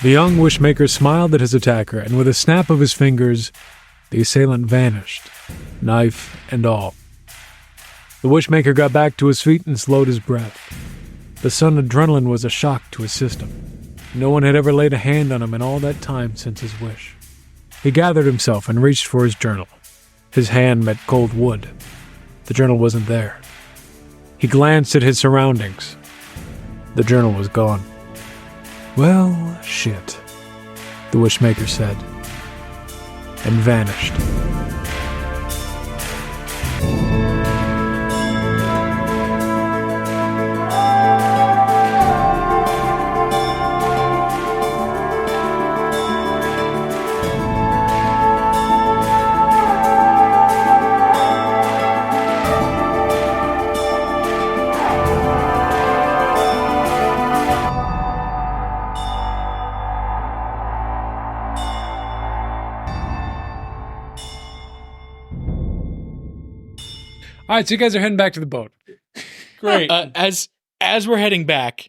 The young Wishmaker smiled at his attacker, and with a snap of his fingers, the assailant vanished, knife and all. The Wishmaker got back to his feet and slowed his breath. The sudden adrenaline was a shock to his system. No one had ever laid a hand on him in all that time since his wish. He gathered himself and reached for his journal. His hand met cold wood. The journal wasn't there. He glanced at his surroundings. The journal was gone. Well, shit, the Wishmaker said, and vanished. All right, so you guys are heading back to the boat. Great. As we're heading back,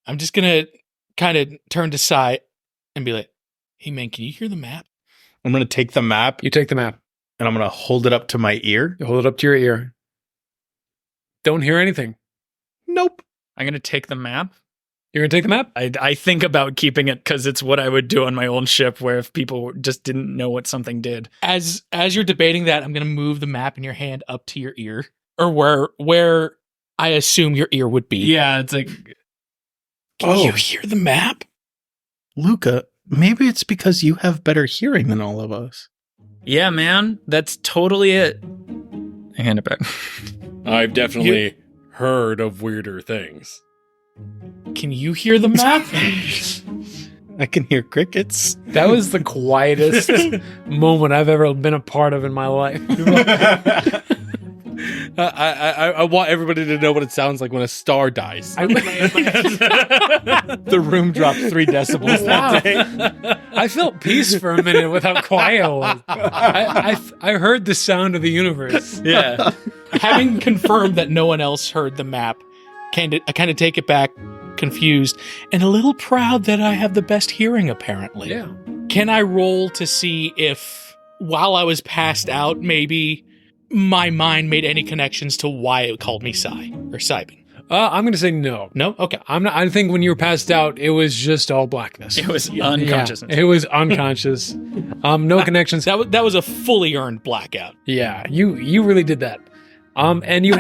I'm just gonna kind of turn to Cy and be like, "Hey man, can you hear the map?" I'm going to take the map You take the map. and I'm going to hold it up to my ear. You hold it up to your ear. Don't hear anything. Nope. I'm going to take the map. You're going to take the map? I think about keeping it because it's what I would do on my old ship where if people just didn't know what something did. As you're debating that, I'm gonna move the map in your hand up to your ear, or where I assume your ear would be. Yeah, it's like, Can you hear the map? Luca, maybe it's because you have better hearing than all of us. yeah, man, that's totally it. I hand it back. I've definitely heard of weirder things. Can you hear the map? I can hear crickets. That was the quietest moment I've ever been a part of in my life. I want everybody to know what it sounds like when a star dies. The room dropped 3 decibels that day. I felt peace for a minute with how quiet it was. I heard the sound of the universe. Yeah. Having confirmed that no one else heard the map, I kind of take it back, confused, and a little proud that I have the best hearing, apparently. Yeah. Can I roll to see if, while I was passed out, maybe my mind made any connections to why it called me Cy or Cybin? I'm going to say no. No? Okay. I think when you were passed out, it was just all blackness. It was unconsciousness. Yeah, it was unconscious. No connections. That was a fully earned blackout. Yeah, you really did that. And you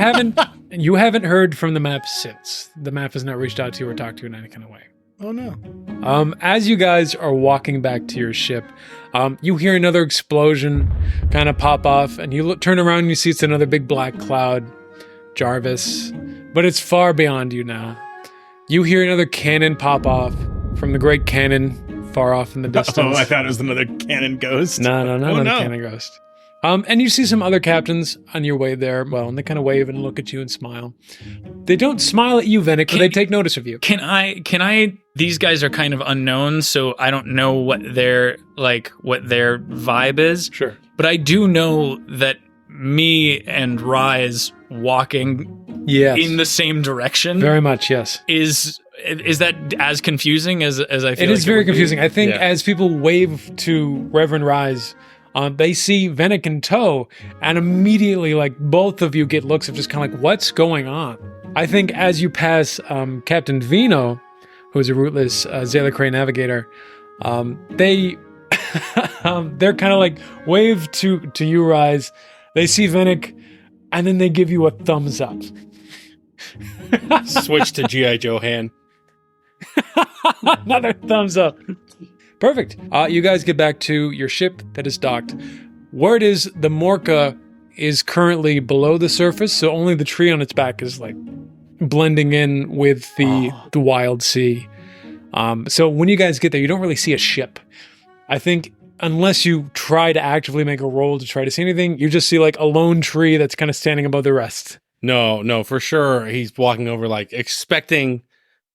haven't heard from the map since. The map has not reached out to you or talked to you in any kind of way. Oh, no. As you guys are walking back to your ship, you hear another explosion kind of pop off, and you turn around and you see it's another big black cloud, Jarvis, but it's far beyond you now. You hear another cannon pop off from the great cannon far off in the distance. Oh, I thought it was another cannon ghost. No, not another cannon ghost. And you see some other captains on your way there. Well, and they kind of wave and look at you and smile. They don't smile at you, Venick, but they take notice of you. Can I, these guys are kind of unknown, so I don't know what their vibe is. Sure. But I do know that me and Rise walking Yes. in the same direction Very much, yes. is that as confusing as I feel It is very confusing. I think Yeah. as people wave to Reverend Rise, they see Venick in tow, and immediately, like, both of you get looks of just kind of like, what's going on? I think as you pass Captain Vino, who is a rootless Zayla Cray navigator, they're kind of like wave to you, Rise. They see Venick, and then they give you a thumbs up. Switch to G.I. Joe hand. Another thumbs up. Perfect. You guys get back to your ship that is docked. Word is the Morca is currently below the surface, so only the tree on its back is like blending in with the wild sea. So when you guys get there, you don't really see a ship. I think unless you try to actively make a roll to try to see anything, you just see like a lone tree that's kind of standing above the rest. No, for sure. He's walking over like expecting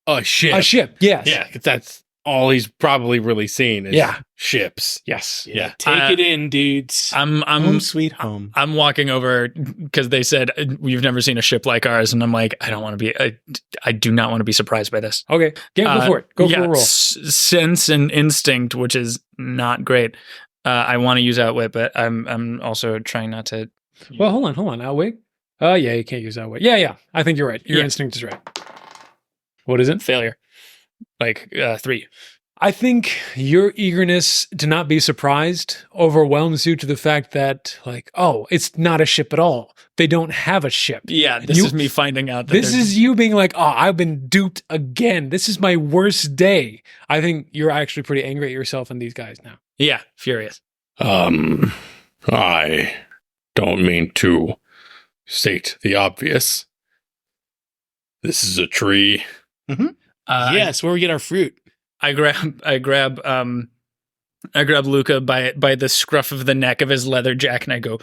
a ship. A ship, yes. Yeah, 'cause that's all he's probably really seen is ships. Yes. Yeah. Take it in, dudes. Home sweet home. I'm walking over because they said you've never seen a ship like ours, and I'm like, I don't want to be. I do not want to be surprised by this. Okay. Go for it. Go for a roll. Sense and instinct, which is not great. I want to use outwit, but I'm also trying not to. Well, hold on. Outwit? Yeah, you can't use outwit. Yeah. I think you're right. Your instinct is right. What is it? Failure. Like 3. I think your eagerness to not be surprised overwhelms you to the fact that, like, oh, it's not a ship at all. They don't have a ship. Yeah, this is me finding out. This is you being like, oh, I've been duped again. This is my worst day. I think you're actually pretty angry at yourself and these guys now. Yeah, furious. I don't mean to state the obvious. This is a tree. Mm-hmm. Yes, where we get our fruit. I grab Luca by the scruff of the neck of his leather jacket, and I go,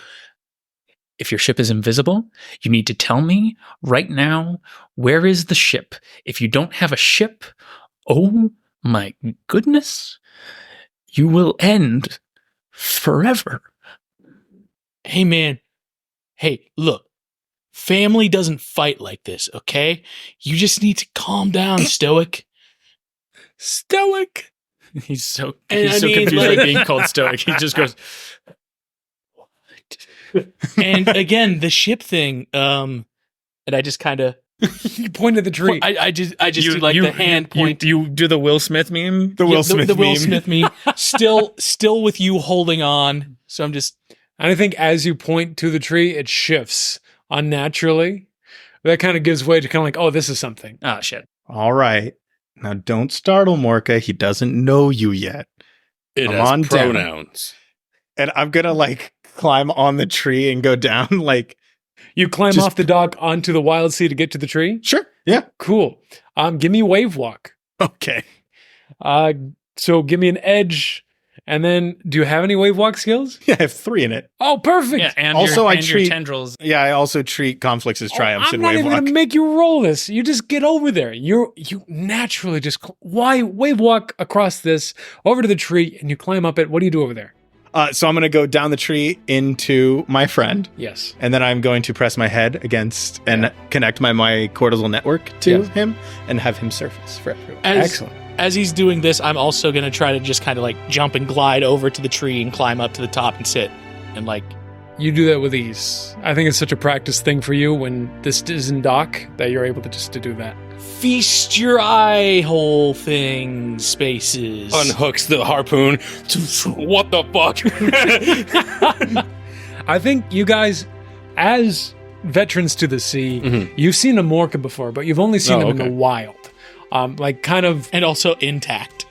if your ship is invisible, you need to tell me right now, where is the ship? If you don't have a ship, oh my goodness, you will end forever. Hey, man. Hey, look. Family doesn't fight like this, okay? You just need to calm down, Stoic. Stoic. He's so And confused by being called Stoic. He just goes, what? And again, the ship thing, and I just kind of You pointed the tree. I just do like the hand point. You do the Will Smith meme? The Will Smith meme. Still with you holding on. So I'm just. And I think as you point to the tree, it shifts unnaturally. That kind of gives way to kind of like, oh, this is something. Oh, shit. All right. Now don't startle Morca. He doesn't know you yet. It I'm has on down. pronouns. And I'm going to like climb on the tree and go down like. You climb Just- off the dock onto the wild sea to get to the tree? Sure. Yeah. Cool. Give me wave walk. Okay. So give me an edge. And then, do you have any wave walk skills? Yeah, I have 3 in it. Oh, perfect. Yeah, and Also, I your treat- tendrils. Yeah, I also treat conflicts as triumphs I'm in not wave even walk. going to make you roll this. You just get over there. You naturally just wave walk across this over to the tree, and you climb up it. What do you do over there? So I'm going to go down the tree into my friend, Yes. and then I'm going to press my head against and connect my cortisol network to Yeah. him and have him surface for everyone. Excellent. As he's doing this, I'm also going to try to just kind of like jump and glide over to the tree and climb up to the top and sit. And like, You do that with ease. I think it's such a practice thing for you when this is in dock that you're able to do that. feast your eye hole thing spaces. Unhooks the harpoon. What the fuck? I think you guys, as veterans to the sea, you've seen a Morca before, but you've only seen them in the wild. Like kind of, And also intact.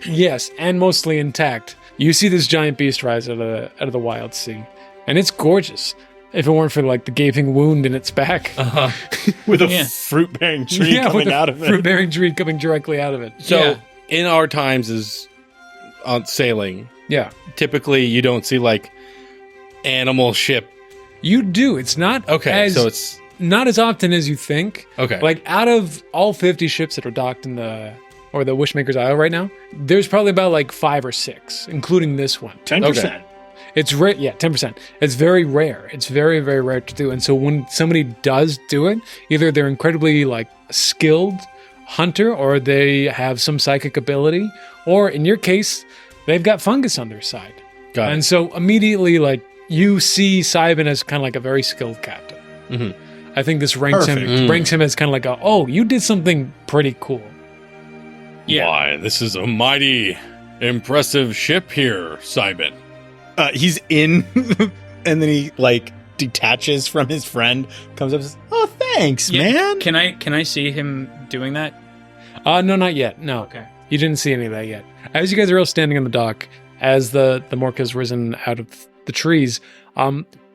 yes, and mostly intact. You see this giant beast rise out of the wild sea, and it's gorgeous. If it weren't for like the gaping wound in its back, With a Yeah. fruit-bearing tree with coming a out of it. fruit-bearing tree coming directly out of it. So Yeah. in our times as on sailing, Yeah, typically you don't see like animal ship. you do. It's not Okay, so it's not as often as you think. okay. Like out of all 50 ships that are docked in the Wishmakers Isle right now, there's probably about like 5 or 6, including this one. 10%. It's rare. Yeah, 10%. It's very rare. It's very, very rare to do. And so when somebody does do it, either they're incredibly like skilled hunter, or they have some psychic ability, or in your case, they've got fungus on their side. Got And it. so immediately, like you see Cybin as kind of like a very skilled captain. Mhm. I think this ranks him as kind of like you did something pretty cool. Yeah. Why, this is a mighty impressive ship here, Cybin. He's in, and then he like detaches from his friend, comes up and says, "Oh, thanks, Yeah. man." Can I see him doing that? No, not yet. No. Okay. You didn't see any of that yet. As you guys are all standing on the dock, as the Morca's risen out of the trees,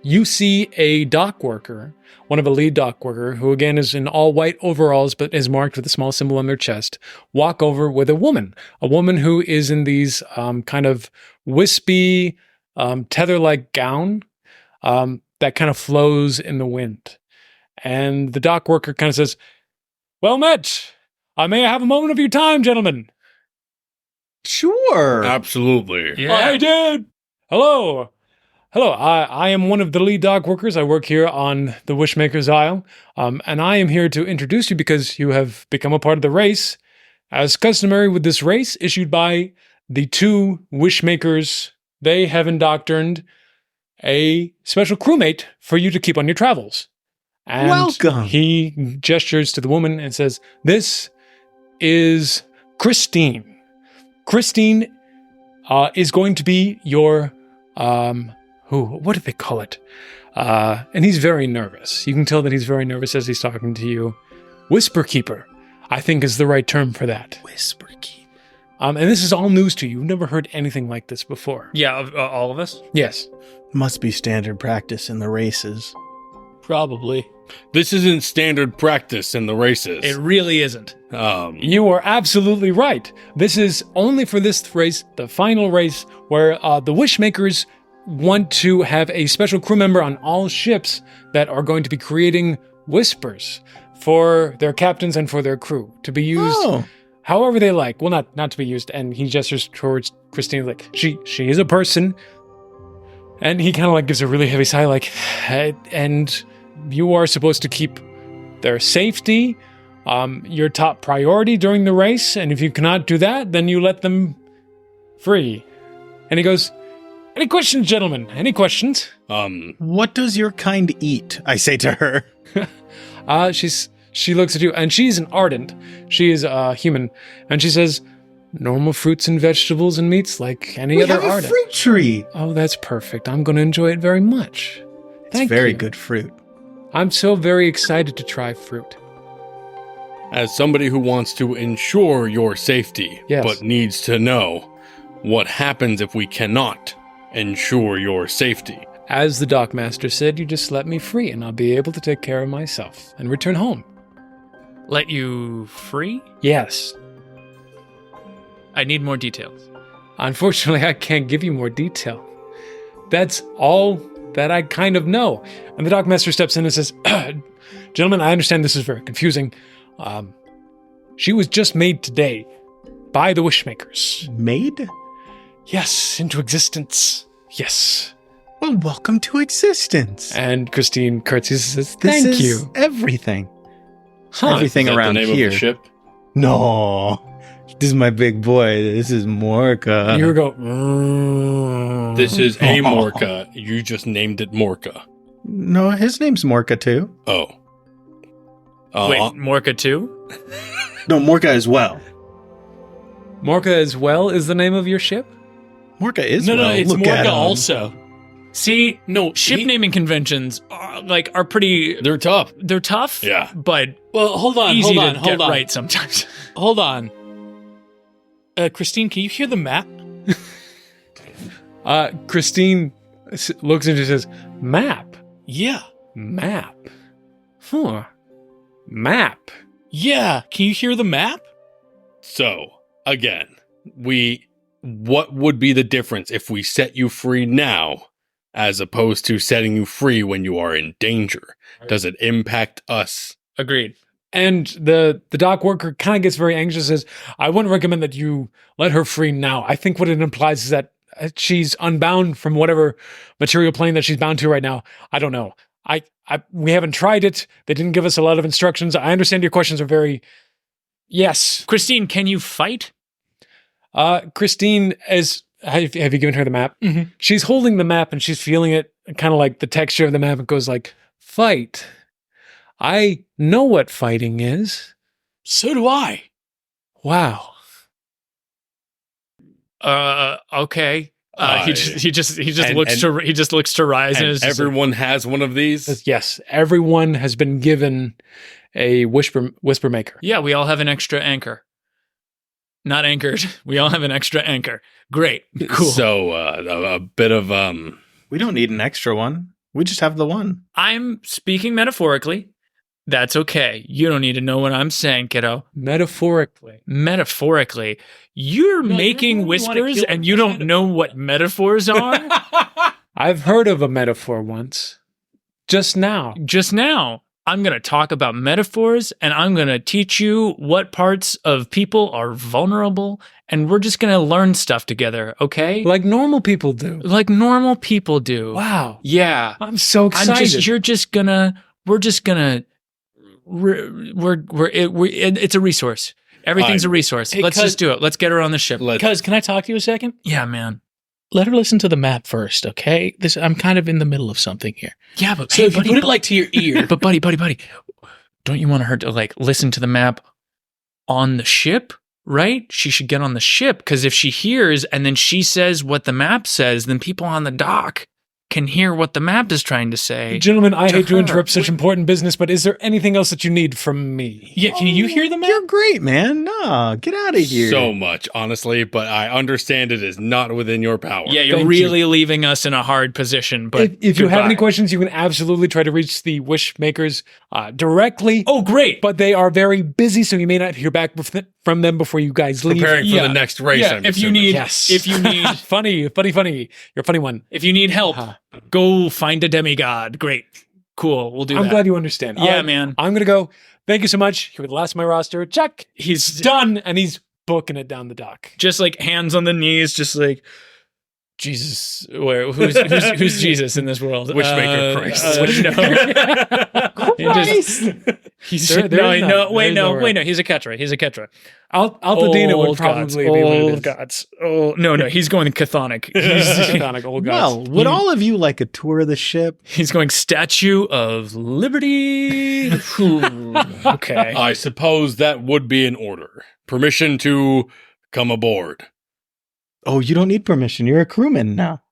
you see a dock worker, one of a lead dock worker, who again is in all white overalls but is marked with a small symbol on their chest, walk over with a woman who is in these kind of wispy, tether-like gown that kind of flows in the wind. And the dock worker kind of says, "Well met. May I have a moment of your time, gentlemen?" Sure. Absolutely. Yeah. Hey, dude. Hello. I am one of the lead dog workers. I work here on the Wishmakers Isle. And I am here to introduce you because you have become a part of the race. As customary with this race issued by the two Wishmakers, they have indoctrined a special crewmate for you to keep on your travels. And Welcome. he gestures to the woman and says, "This is Christine. Christine is going to be your, what do they call it? And he's very nervous. You can tell that he's very nervous as he's talking to you. Whisper Keeper, I think is the right term for that. Whisper keep. And this is all news to you. You've never heard anything like this before. Yeah, all of us? Yes. Must be standard practice in the races. Probably. This isn't standard practice in the races. It really isn't. You are absolutely right. This is only for this race, the final race, where the Wishmakers want to have a special crew member on all ships that are going to be creating whispers for their captains and for their crew to be used however they like. Well, not to be used. And he gestures towards Christine like, she is a person. And he kind of like gives a really heavy sigh like, and you are supposed to keep their safety your top priority during the race, and if you cannot do that, then you let them free. And he goes, "Any questions, gentlemen? Any questions?" What does your kind eat? I say to her. She looks at you, and she's an ardent. She is human, and she says, "Normal fruits and vegetables and meats like any other have a ardent." fruit tree. Oh, that's perfect. I'm going to enjoy it very much. It's very good fruit. I'm so very excited to try fruit. As somebody who wants to ensure your safety, Yes. but needs to know what happens if we cannot ensure your safety. As the dockmaster said, you just let me free and I'll be able to take care of myself and return home. Let you free? Yes. I need more details. Unfortunately, I can't give you more detail. That's all that I kind of know. And the dockmaster steps in and says, "Gentlemen, I understand this is very confusing. She was just made today by the Wishmakers." Made? Yes, into existence. Yes. Well, welcome to existence. And Christine curtsies and says, This "Thank is you." everything. Huh. Everything Is that around the name here. of the ship? No. This is my big boy. This is Morca. And you would go, "Mm." This is a Morca. You just named it Morca. No, his name's Morca too. Oh. Wait, Morca too? No, Morca as well. Morca as well is the name of your ship? Morca is No, well. it's Look at Morca him. also. See, No, ship naming conventions are pretty. They're tough. They're tough. Yeah. But Well, hold on, easy hold on, to hold get on. right sometimes. Hold on. Christine, can you hear the map? Christine looks into it and says, "Map? Yeah. Map? Huh. Map? Yeah. Can you hear the map? So, again, what would be the difference if we set you free now as opposed to setting you free when you are in danger? Does it impact us? Agreed. And the dock worker kind of gets very anxious, says, "I wouldn't recommend that you let her free now. I think what it implies is that she's unbound from whatever material plane that she's bound to right now. I don't know. We haven't tried it. They didn't give us a lot of instructions. I understand your questions are very... Yes. Christine, can you fight? Christine, have you given her the map? Mhm. She's holding the map and she's feeling it, kind of like the texture of the map. It goes like, fight. I know what fighting is. So do I. Wow. Okay. He just and- looks to Rise and And is just like, everyone has one of these? Yes, everyone has been given a whisper maker. yeah, we all have an extra anchor. Not anchored. We all have an extra anchor. Great. Cool. So, a bit of, We don't need an extra one. We just have the one. I'm speaking metaphorically. That's okay. You don't need to know what I'm saying, kiddo. Metaphorically. Metaphorically. You're No, making you wanna whispers kill and you don't know what metaphors are? I've heard of a metaphor once. Just now. Just now. I'm going to talk about metaphors, and I'm going to teach you what parts of people are vulnerable, and we're just going to learn stuff together, okay? Like normal people do. Like normal people do. Wow. Yeah. I'm so excited. It's a resource. Everything's a resource. Hey, Let's just do it. Let's get her on the ship. Cuz, can I talk to you a second? Yeah, man. Let her listen to the map first, okay? I'm kind of in the middle of something here. Yeah, but So hey, if you buddy, put it like to your ear. but buddy, don't you want her to like listen to the map on the ship? Right? She should get on the ship, because if she hears and then she says what the map says, then people on the dock can hear what the map is trying to say. Gentlemen, I hate to her. interrupt such important business, but is there anything else that you need from me? Yeah, can you hear the map? You're great, man. No, get out of here. So much, honestly, but I understand it is not within your power. Yeah, you're Thank really leaving us in a hard position. But If you have any goodbye. questions, you can absolutely try to reach the Wishmakers directly. Oh, great. But they are very busy, so you may not hear back from them before you guys leave. Preparing for Yeah. the next race. Yeah, I'm if you assuming. need, Yes. if you need, funny. You're a funny one. if you need help, go find a demigod. Great, cool. We'll do I'm that. glad you understand. Yeah, man. I'm going to go. Thank you so much. You're the last of my roster. Check. He's Done. And he's booking it down the dock. just like hands on the knees, just like Jesus. Who's Jesus in this world? Wishmaker Christ. He's There- there's none. no. Wait, There's no. no Wait, no. He's a Ketra. He's a Ketra. Altadena would Old gods, probably be what it old is. gods. Oh no. He's going chthonic. He's, Chthonic old Well, gods. would all of you like a tour of the ship? he's going Statue of Liberty. Ooh, okay. I suppose that would be in order. Permission to come aboard. Oh, you don't need permission. You're a crewman now.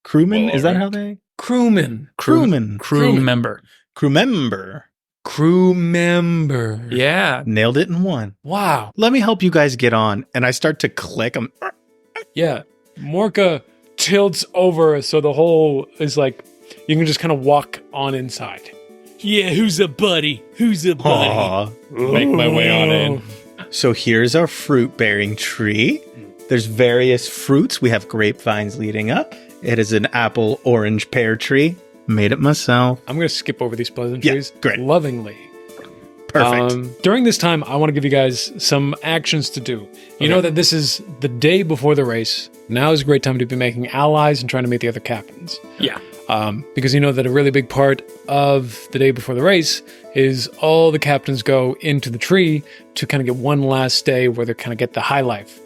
Crewman? Well, Is that alright. how they? Crewman. Crewman. Crew member. Crew member. Crew member. Yeah. Nailed it in one. Wow. Let me help you guys get on. And I start to click. I'm Yeah. Morca tilts over so the hole is like, you can just kind of walk on inside. Yeah, who's a buddy? Who's a buddy? Aw. Make my way on in. So here's our fruit-bearing tree. There's various fruits. We have grapevines leading up. It is an apple, orange, pear tree. Made it myself. I'm going to skip over these pleasantries great. lovingly. Perfect. During this time, I want to give you guys some actions to do. You know that this is the day before the race. Now is a great time to be making allies and trying to meet the other captains. Yeah. Because you know that a really big part of the day before the race is all the captains go into the tree to kind of get one last day where they kind of get the high life.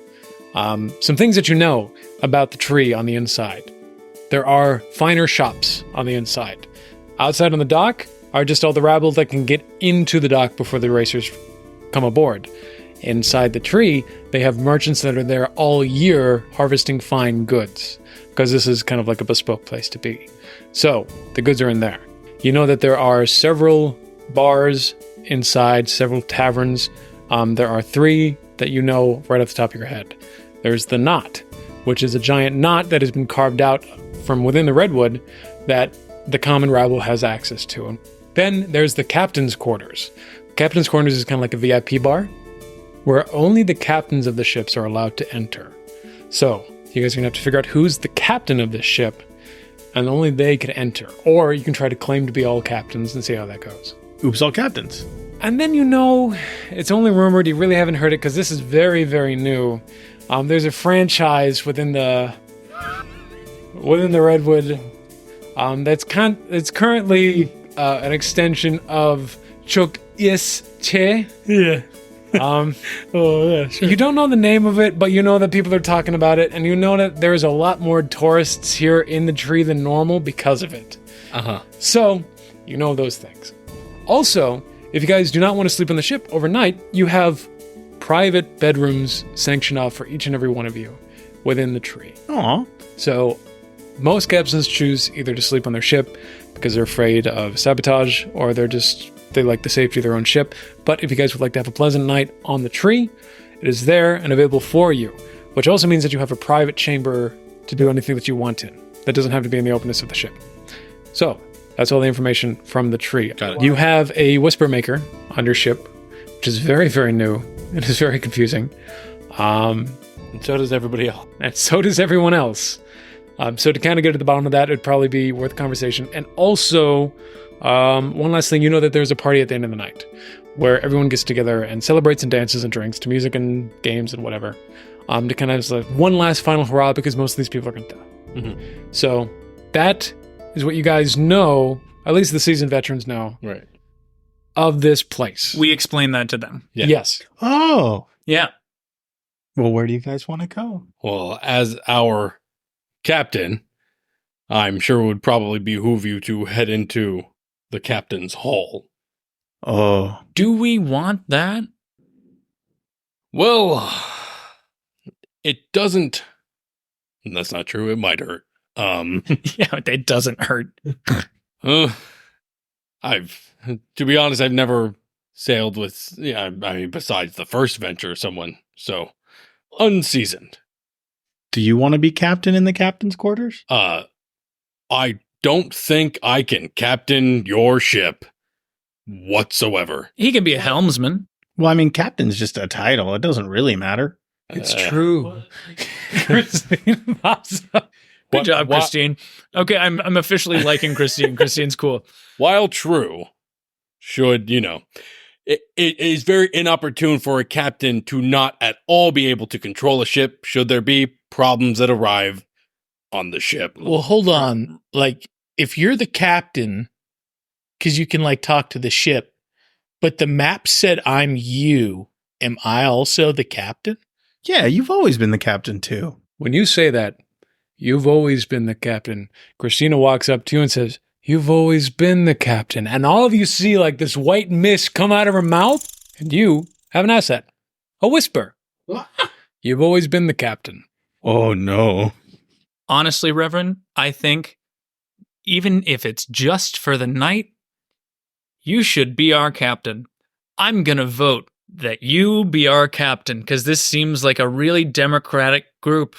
Some things that you know about the tree on the inside. There are finer shops on the inside. Outside on the dock are just all the rabble that can get into the dock before the racers come aboard. Inside the tree, they have merchants that are there all year harvesting fine goods, because this is kind of like a bespoke place to be. So, the goods are in there. You know that there are several bars inside, several taverns. There are 3 that you know right off the top of your head. There's the Knot, which is a giant knot that has been carved out from within the redwood that the common rabble has access to. And then there's the Captain's Quarters. Captain's Quarters is kind of like a VIP bar, where only the captains of the ships are allowed to enter. So, you guys are going to have to figure out who's the captain of this ship, and only they can enter. Or you can try to claim to be all captains and see how that goes. Oops, all captains. And then you know, it's only rumored, you really haven't heard it because this is very, very new. There's a franchise within the Redwood it's currently an extension of Chuk Is Che. Yeah. Um, Oh, yeah, sure. You don't know the name of it, but you know that people are talking about it, and you know that there's a lot more tourists here in the tree than normal because of it. Uh-huh. So, you know those things. Also, if you guys do not want to sleep on the ship overnight, you have private bedrooms sanctioned off for each and every one of you within the tree. Aw. So, most captains choose either to sleep on their ship because they're afraid of sabotage, or they like the safety of their own ship. But if you guys would like to have a pleasant night on the tree, it is there and available for you, which also means that you have a private chamber to do anything that you want in. That doesn't have to be in the openness of the ship. So, that's all the information from the tree. Got it. You have a whisper maker on your ship, which is very, very new and is very confusing. And so does everybody else. And so does everyone else. So to kind of get to the bottom of that, it'd probably be worth conversation. And also, One last thing, you know that there's a party at the end of the night where everyone gets together and celebrates and dances and drinks to music and games and whatever. To kind of like one last final hurrah because most of these people are going to die. Mm-hmm. So that is what you guys know, at least the seasoned veterans know, Right. of this place. We explain that to them. Yeah. Yes. Oh. Yeah. Well, where do you guys want to go? Well, as our captain, I'm sure it would probably behoove you to head into the captain's hall. Oh. Do we want that? Well, it doesn't. That's not true. It might hurt. Yeah, it doesn't hurt. To be honest, I've never sailed with, I mean, besides the first venture, someone so unseasoned. Do you want to be captain in the captain's quarters? I don't think I can captain your ship whatsoever. He can be a helmsman. Well, I mean, captain's just a title. It doesn't really matter. It's true. Christine pops up. Good job, Christine. Okay, I'm officially liking Christine. Christine's cool. While true, should, it is very inopportune for a captain to not at all be able to control a ship should there be problems that arrive on the ship. Well, hold on. Like, if you're the captain, because you can, like, talk to the ship, but the map said I'm you, am I also the captain? Yeah, you've always been the captain, too. When you say that, you've always been the captain, Christina walks up to you and says, you've always been the captain. And all of you see like this white mist come out of her mouth, and you have an asset. A whisper. You've always been the captain. Oh, no. Honestly, Reverend, I think even if it's just for the night, you should be our captain. I'm going to vote that you be our captain because this seems like a really democratic group.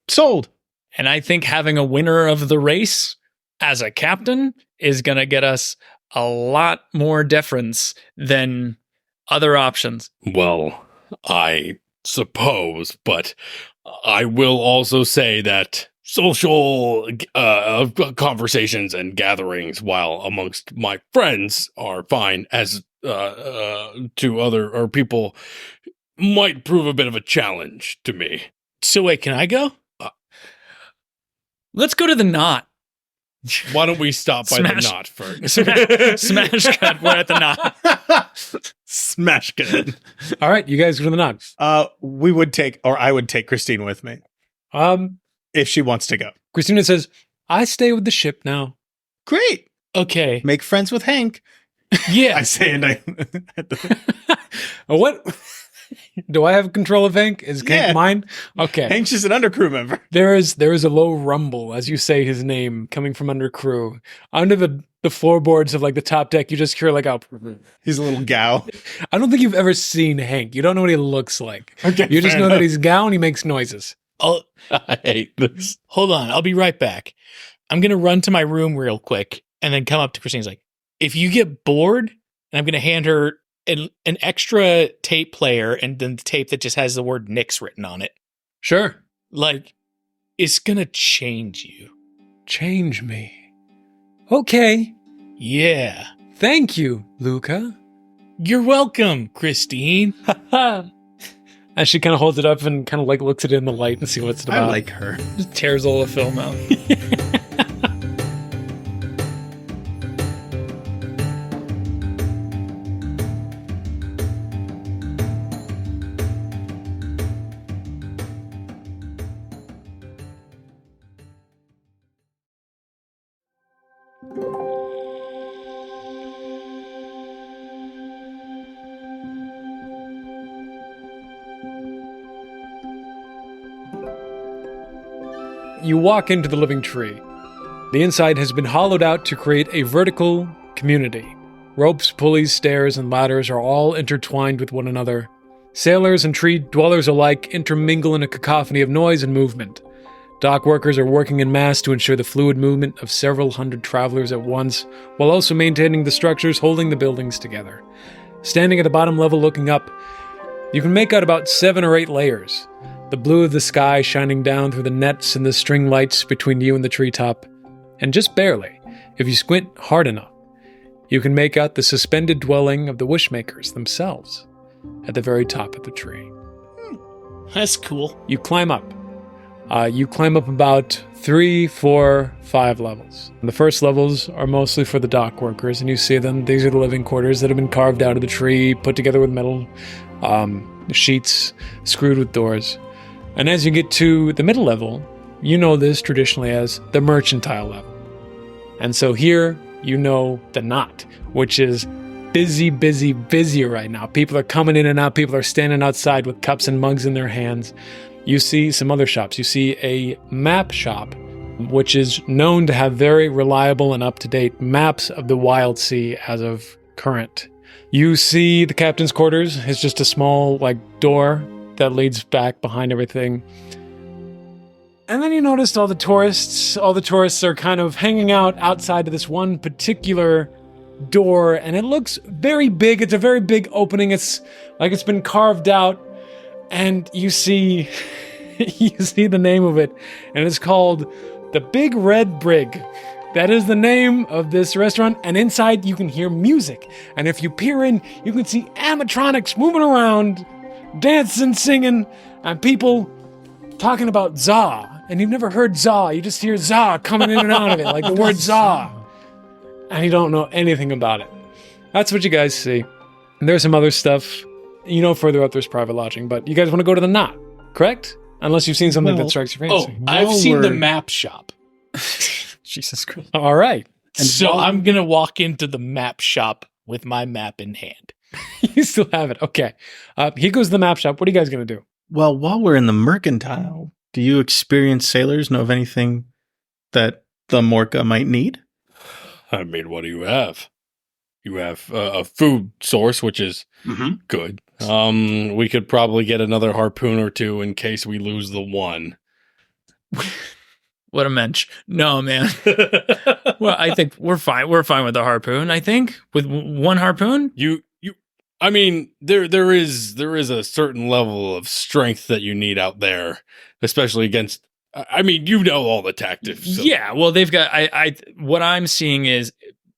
Sold. And I think having a winner of the race as a captain is going to get us a lot more deference than other options. Well, I suppose, but I will also say that social conversations and gatherings while amongst my friends are fine, as to other or people might prove a bit of a challenge to me. So wait, can I go? Let's go to the knot. Why don't we stop by Smash. the knot first? Smash cut. We're at the knot. Smash good. All right, you guys go to the knot. I would take Christine with me if she wants to go. Christina says, I stay with the ship now. Great. Okay. Make friends with Hank. Yeah. I say, and What? Do I have control of Hank? Is Yeah. Hank mine? Okay. Hank's just an undercrew member. There is a low rumble as you say his name coming from under crew. Under the floorboards of like the top deck, you just hear like a... He's a little gal. I don't think you've ever seen Hank. You don't know what he looks like. Okay, You just fair know enough. that he's gal and he makes noises. I hate this. Hold on. I'll be right back. I'm going to run to my room real quick and then come up to Christine's like, if you get bored, and I'm going to hand her an extra tape player and then the tape that just has the word Nix written on it. Sure. Like, it's going to change you. Change me. Okay. Yeah. Thank you, Luca. You're welcome, Christine. As she kind of holds it up and kind of like looks at it in the light and see what's it I about. like her. Just tears all the film out. You walk into the living tree. The inside has been hollowed out to create a vertical community. Ropes, pulleys, stairs, and ladders are all intertwined with one another. Sailors and tree dwellers alike intermingle in a cacophony of noise and movement. Dock workers are working in mass to ensure the fluid movement of several hundred travelers at once, while also maintaining the structures holding the buildings together. Standing at the bottom level looking up, you can make out about 7 or 8 layers. The blue of the sky shining down through the nets and the string lights between you and the treetop. And just barely, if you squint hard enough, you can make out the suspended dwelling of the Wishmakers themselves at the very top of the tree. That's cool. You climb up. You climb up about 3, 4, 5 levels. The first levels are mostly for the dock workers, and you see them. These are the living quarters that have been carved out of the tree, put together with metal sheets, screwed with doors. And as you get to the middle level, you know this traditionally as the mercantile level. And so here, you know the knot, which is busy right now. People are coming in and out. People are standing outside with cups and mugs in their hands. You see some other shops. You see a map shop, which is known to have very reliable and up-to-date maps of the Wild Sea as of current. You see the captain's quarters. It's just a small, door that leads back behind everything. And then you noticed all the tourists. All the tourists are kind of hanging out outside of this one particular door, and it looks very big. It's a very big opening. It's like it's been carved out. And you see the name of it, and it's called the Big Red Brig. That is the name of this restaurant, and inside you can hear music. And if you peer in, you can see animatronics moving around, dancing, singing, and people talking about za. And you've never heard za, you just hear za coming in and out of it, like the word za. And you don't know anything about it. That's what you guys see. And there's some other stuff. Further up there's private lodging, but you guys want to go to the knot, correct? Unless you've seen something that strikes your fancy. I've seen the map shop. Jesus Christ. All right. And so I'm going to walk into the map shop with my map in hand. You still have it. Okay. He goes to the map shop. What are you guys going to do? Well, while we're in the mercantile, do you experienced sailors know of anything that the Morca might need? I mean, what do you have? You have a food source, which is good. We could probably get another harpoon or two in case we lose the one. What a mensch. No, man. Well, I think we're fine. We're fine with the harpoon, I think. With one harpoon? I mean, there is a certain level of strength that you need out there, especially against, I mean, all the tactics. So. Yeah, well, they've got, what I'm seeing is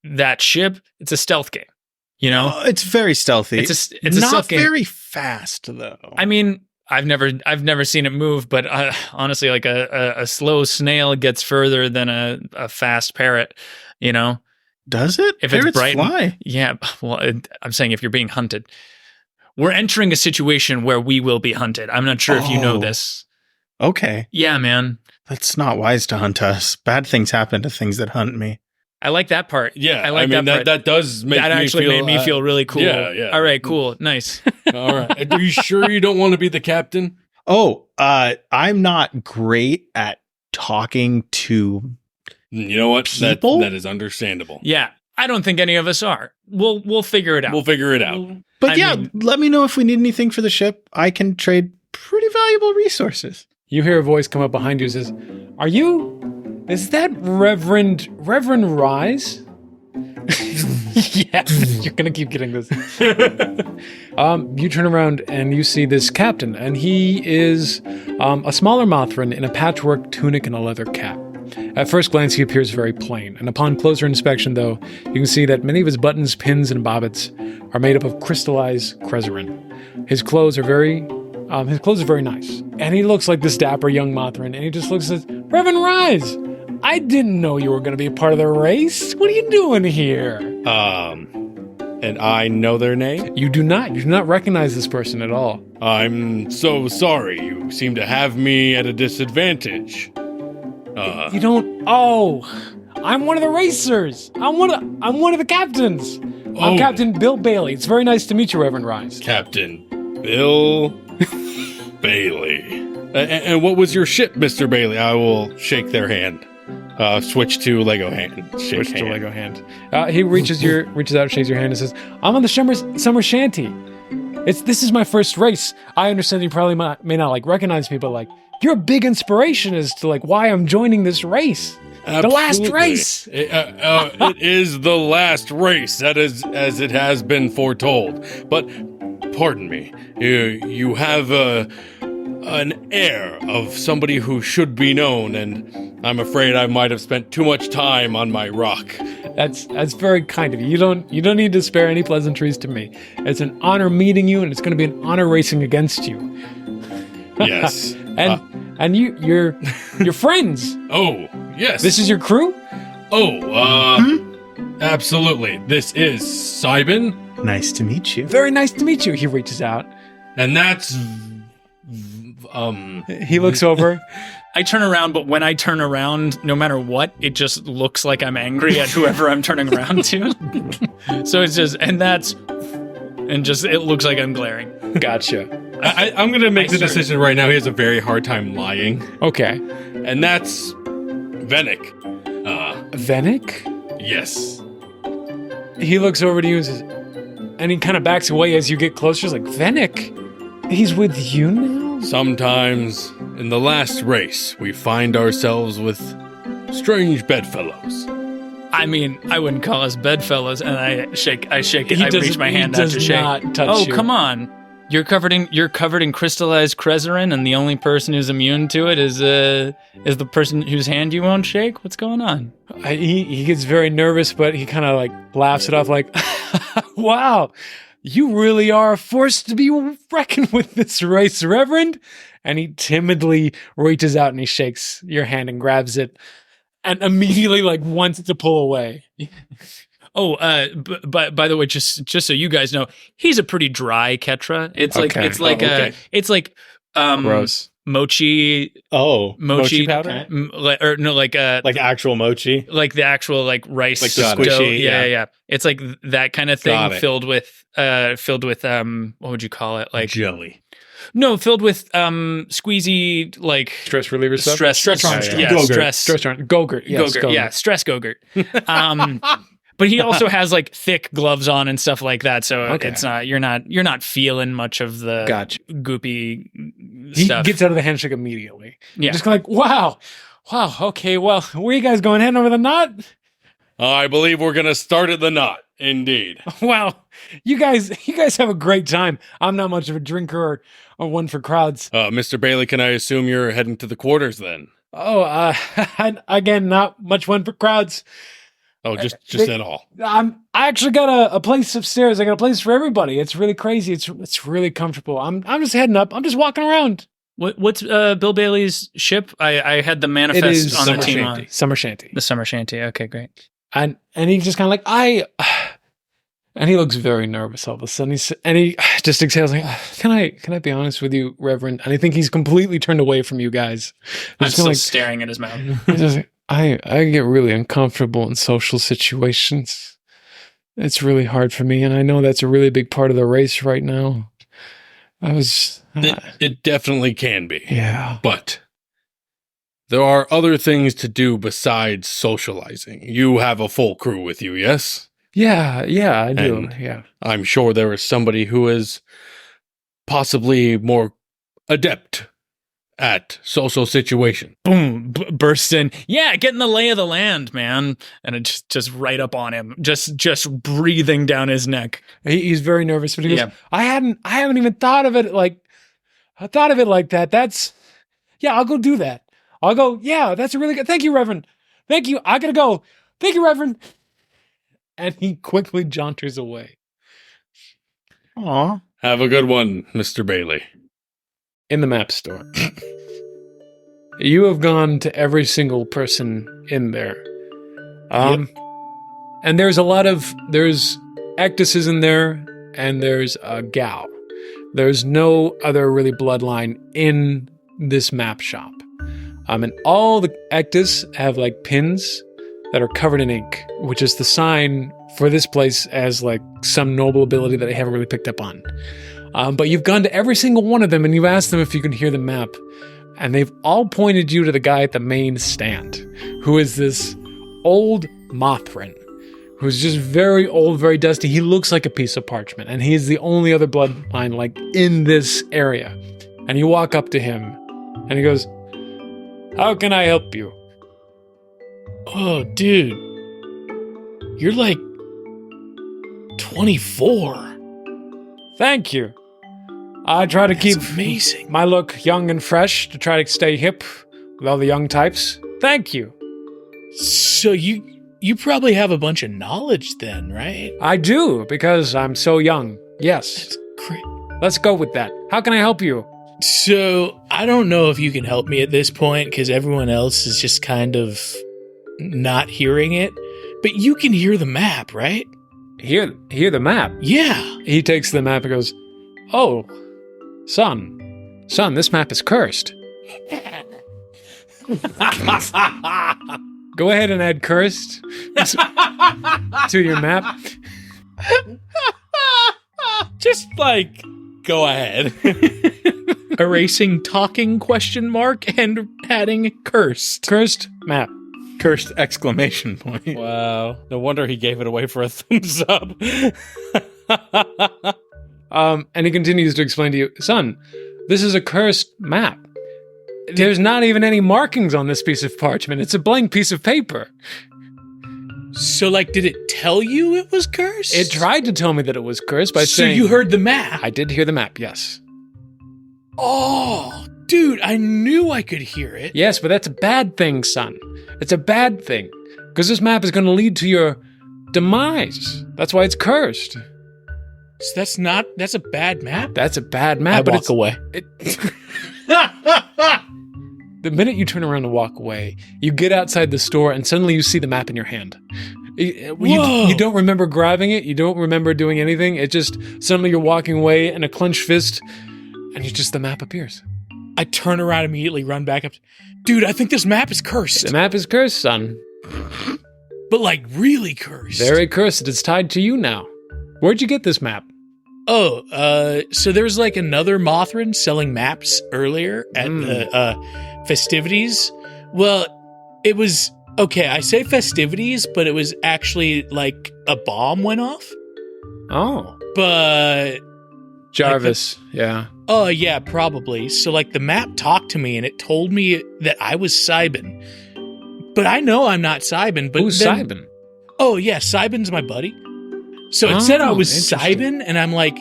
that ship, it's a stealth game, It's very stealthy. It's a not stealth game. very fast, though. I mean, I've never seen it move, but honestly, like a slow snail gets further than a fast parrot, Does it? If Parrots it's bright, fly. Yeah. Well, I'm saying if you're being hunted, we're entering a situation where we will be hunted. I'm not sure if you know this. Okay. Yeah, man. That's not wise to hunt us. Bad things happen to things that hunt me. I like that part. Yeah, I like that part. That does make that me actually feel, made me feel really cool. Yeah. All right, cool, nice. All right. Are you sure you don't want to be the captain? Oh, I'm not great at talking to. You know what? People? That is understandable. Yeah, I don't think any of us are. We'll figure it out. We'll figure it out. But I mean, let me know if we need anything for the ship. I can trade pretty valuable resources. You hear a voice come up behind you and says, is that Reverend Rise? Yeah, you're gonna keep getting this. You turn around and you see this captain, and he is a smaller Mothran in a patchwork tunic and a leather cap. At first glance, he appears very plain, and upon closer inspection, though, you can see that many of his buttons, pins, and bobbets are made up of crystallized crezerin. His clothes are very nice, and he looks like this dapper young Mothran, and he just looks and says, Reverend Rise, I didn't know you were going to be a part of the race. What are you doing here? And I know their name? You do not. You do not recognize this person at all. I'm so sorry. You seem to have me at a disadvantage. You don't. Oh, I'm one of the racers. I'm one of the captains. I'm Captain Bill Bailey. It's very nice to meet you, Reverend Rise. Captain Bill Bailey. And what was your ship, Mr. Bailey? I will shake their hand. Switch to Lego hand. Switch to Lego hand. He reaches out and shakes your hand and says, I'm on the summer shanty. This is my first race. I understand you probably may not recognize me, but you're a big inspiration as to why I'm joining this race. Absolutely. The last race. It is the last race, that is as it has been foretold. But pardon me, you have an air of somebody who should be known, and I'm afraid I might have spent too much time on my rock. That's very kind of you. You don't need to spare any pleasantries to me. It's an honor meeting you, and it's going to be an honor racing against you. Yes. And you're friends. Oh, yes. This is your crew? Absolutely. This is Cybin, Nice to meet you. Very nice to meet you. He reaches out. and that's He looks over. I turn around, but when I turn around, no matter what, it just looks like I'm angry at whoever I'm turning around to. So it's just, it looks like I'm glaring. Gotcha. I'm going to make the decision right now. He has a very hard time lying, Okay. and that's Venick. Venick? Yes. He looks over to you and says, and he kind of backs away as you get closer. He's like, Venick, he's with you now? Sometimes in the last race, we find ourselves with strange bedfellows. I mean, I wouldn't call us bedfellows, and I shake it. He I does- reach my he hand out does to shake. not touch Oh, you. come on! You're covered in crystallized creserin, and the only person who's immune to it is the person whose hand you won't shake. What's going on? He gets very nervous, but he kind of like laughs it off like, wow, you really are a force to be reckoned with this race, Reverend. And he timidly reaches out and he shakes your hand and grabs it and immediately like wants to pull away. Oh, by the way, just so you guys know, he's a pretty dry Ketra. It's like Okay. it's like Gross. mochi Mochi powder? like Like actual mochi? like the actual like rice Like the dough. squishy, Yeah, yeah. yeah. It's like that kind of thing Got it. filled with what would you call it? Like jelly. no, filled with squeezy like Stress reliever stuff? stress Yeah. Go-gurt. stress Gogurt. Yes, Go-gurt, yeah, stress Go-gurt. But he also has like thick gloves on and stuff like that, so Okay. it's not you're not feeling much of the Gotcha. goopy He stuff. gets out of the handshake immediately. Yeah. Just like, wow, okay, well, where you guys going? Heading over the knot? I believe we're going to start at the knot. Indeed. Wow, you guys have a great time. I'm not much of a drinker or one for crowds. Mr. Bailey, can I assume you're heading to the quarters then? Oh, again, not much one for crowds. Oh, just they- at all. I actually got a place upstairs. I got a place for everybody. It's really crazy. It's really comfortable. I'm just heading up. I'm just walking around. What's Bill Bailey's ship? I had the manifest It is on the team. Summer Shanty. The Summer Shanty. Okay, great. And he just kind of like and he looks very nervous all of a sudden. He just exhales like, can I be honest with you, Reverend? And I think he's completely turned away from you guys. I'm He's still like, staring at his mouth. he's just like, I get really uncomfortable in social situations. It's really hard for me, and I know that's a really big part of the race right now. It definitely can be. Yeah. But there are other things to do besides socializing. You have a full crew with you, yes? Yeah, I do. And- Yeah. I'm sure there is somebody who is possibly more adept at social situation. Boom, bursts in. Yeah, getting the lay of the land, man. And it just right up on him, just breathing down his neck. He's very nervous, but he goes, Yeah. I haven't even thought of it like that. I'll go do that. I'll go, yeah, that's a really good. Thank you, Reverend. Thank you. I gotta go. Thank you, Reverend. And he quickly jaunters away. Aw. Have a good one, Mr. Bailey. In the map store. You have gone to every single person in there. And there's Ectuses in there, and there's a Gao. There's no other really bloodline in this map shop. And all the Ectus have like pins that are covered in ink, which is the sign for this place as like some noble ability that I haven't really picked up on. But you've gone to every single one of them and you've asked them if you can hear the map. And they've all pointed you to the guy at the main stand, who is this old Mothrin, who's just very old, very dusty. He looks like a piece of parchment, and he's the only other bloodline like in this area. And you walk up to him, and he goes, "How can I help you?" Oh, dude. You're like 24. Thank you. I try to keep amazing. my look young and fresh to try to stay hip with all the young types. Thank you. So you you probably have a bunch of knowledge then, right? I do, because I'm so young. Yes. That's great. Let's go with that. How can I help you? So, I don't know if you can help me at this point because everyone else is just kind of not hearing it. But you can hear the map, right? Hear the map. Yeah. He takes the map and goes, "Oh, son, this map is cursed." Go ahead and add cursed to your map. Just like, go ahead. Erasing talking ? And adding cursed. Cursed map. Cursed exclamation point. Wow. No wonder he gave it away for a thumbs up. And he continues to explain to you, "Son, this is a cursed map. There's not even any markings on this piece of parchment. It's a blank piece of paper." So, like, did it tell you it was cursed? It tried to tell me that it was cursed by So saying... you heard the map? I did hear the map, yes. Oh, dude, I knew I could hear it. Yes, but that's a bad thing, son. It's a bad thing. Because this map is going to lead to your demise. That's why it's cursed. So that's a bad map? That's a bad map. I but walk it's away. The minute you turn around and walk away, you get outside the store and suddenly you see the map in your hand. You don't remember grabbing it. You don't remember doing anything. It just, suddenly you're walking away and a clenched fist and the map appears. I turn around immediately, run back up. Dude, I think this map is cursed. The map is cursed, son. But like really cursed. Very cursed. It's tied to you now. Where'd you get this map? Oh, so there's like another Mothran selling maps earlier at the festivities. Well, it was, okay, I say festivities, but it was actually like a bomb went off. Oh. But... Jarvis, yeah. Oh, yeah, probably. So like the map talked to me and it told me that I was Cybin. But I know I'm not Cybin. But who's Cybin? Oh, yeah, Cybin's my buddy. So it said I was Cybin, and I'm like,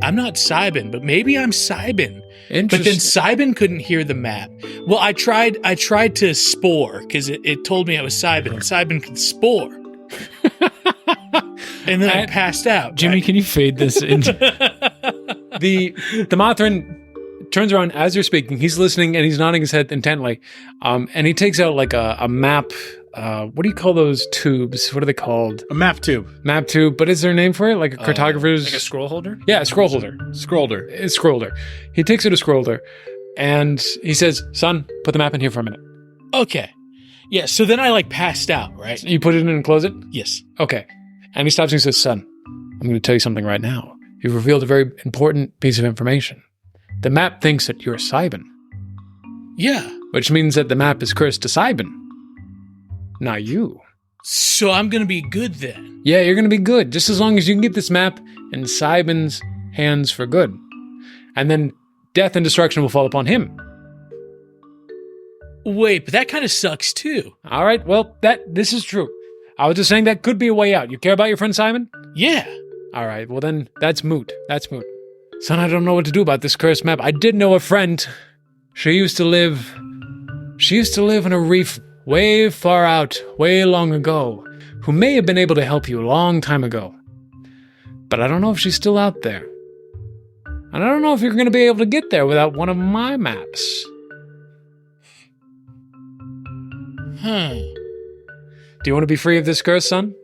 I'm not Cybin, but maybe I'm Cybin. But then Cybin couldn't hear the map. Well, I tried to spore, because it told me I was Cybin, and Cybin could spore. And then I passed out. Jimmy, right? can you fade this into... The Mothran turns around as you're speaking. He's listening, and he's nodding his head intently. And he takes out like a map... what do you call those tubes? What are they called? A map tube. Map tube, but is there a name for it? Like a cartographer's... Like a scroll holder? Yeah, a scroll holder. Scrollder. It's scrollder. He takes it a scrollder, and he says, "Son, put the map in here for a minute." Okay. Yeah, so then I like passed out, right? You put it in and close it? Yes. Okay. And he stops and he says, "Son, I'm going to tell you something right now. You've revealed a very important piece of information. The map thinks that you're Cybin. Yeah. Which means that the map is cursed to Cybin. Not you. So I'm going to be good then. Yeah, you're going to be good, just as long as you can get this map in Cybin's hands for good. And then death and destruction will fall upon him." Wait, but that kind of sucks too. All right, well, this is true. I was just saying that could be a way out. You care about your friend Simon? Yeah. All right, well then, that's moot. That's moot. Son, I don't know what to do about this cursed map. I did know a friend. She used to live in a reef way far out, way long ago, who may have been able to help you a long time ago. But I don't know if she's still out there. And I don't know if you're going to be able to get there without one of my maps. Do you want to be free of this curse, son?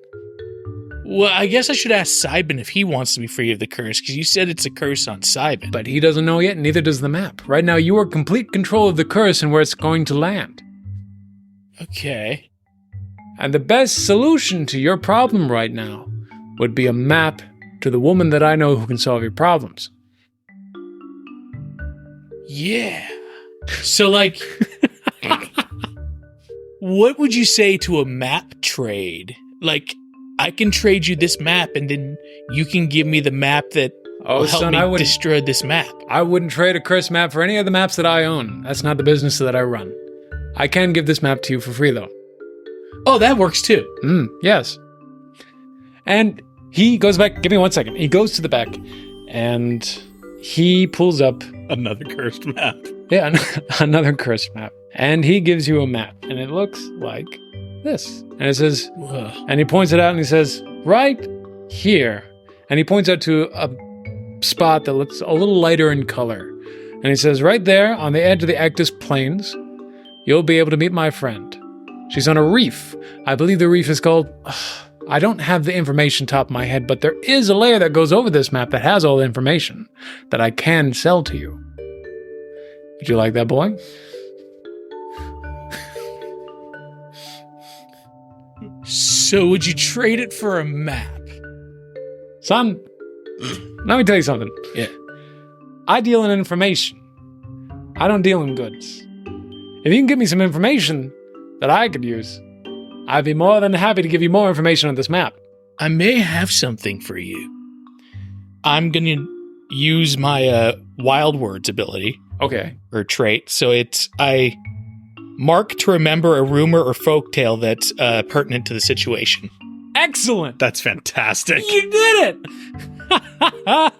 Well, I guess I should ask Cybin if he wants to be free of the curse, because you said it's a curse on Cybin. But he doesn't know yet, and neither does the map. Right now, you are in complete control of the curse and where it's going to land. Okay. And the best solution to your problem right now would be a map to the woman that I know who can solve your problems. Yeah. So, like, what would you say to a map trade? Like, I can trade you this map, and then you can give me the map that will help me destroy this map. I wouldn't trade a cursed map for any of the maps that I own. That's not the business that I run. I can give this map to you for free, though. Oh, that works too. Yes. And he goes back. Give me 1 second. He goes to the back, and he pulls up Another cursed map. another cursed map. And he gives you a map, and it looks like this. And it says, Ugh. and he points it out and he says, right here. And he points out to a spot that looks a little lighter in color. And he says, right there on the edge of the Actus Plains, you'll be able to meet my friend. She's on a reef. I believe the reef is called... I don't have the information top of my head, but there is a layer that goes over this map that has all the information that I can sell to you. Would you like that, boy? So would you trade it for a map? Son, let me tell you something. Yeah. I deal in information. I don't deal in goods. If you can give me some information that I could use, I'd be more than happy to give you more information on this map. I may have something for you. I'm going to use my Wild Words ability Okay. or trait. So I mark to remember a rumor or folktale that's pertinent to the situation. Excellent. That's fantastic. You did it.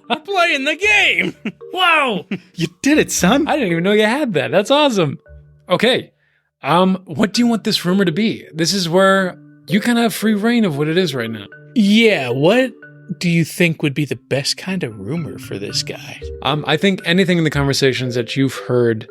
We're playing the game. Wow. You did it, son. I didn't even know you had that. That's awesome. Okay. What do you want this rumor to be? This is where you kind of have free reign of what it is right now. Yeah, what do you think would be the best kind of rumor for this guy? I think anything in the conversations that you've heard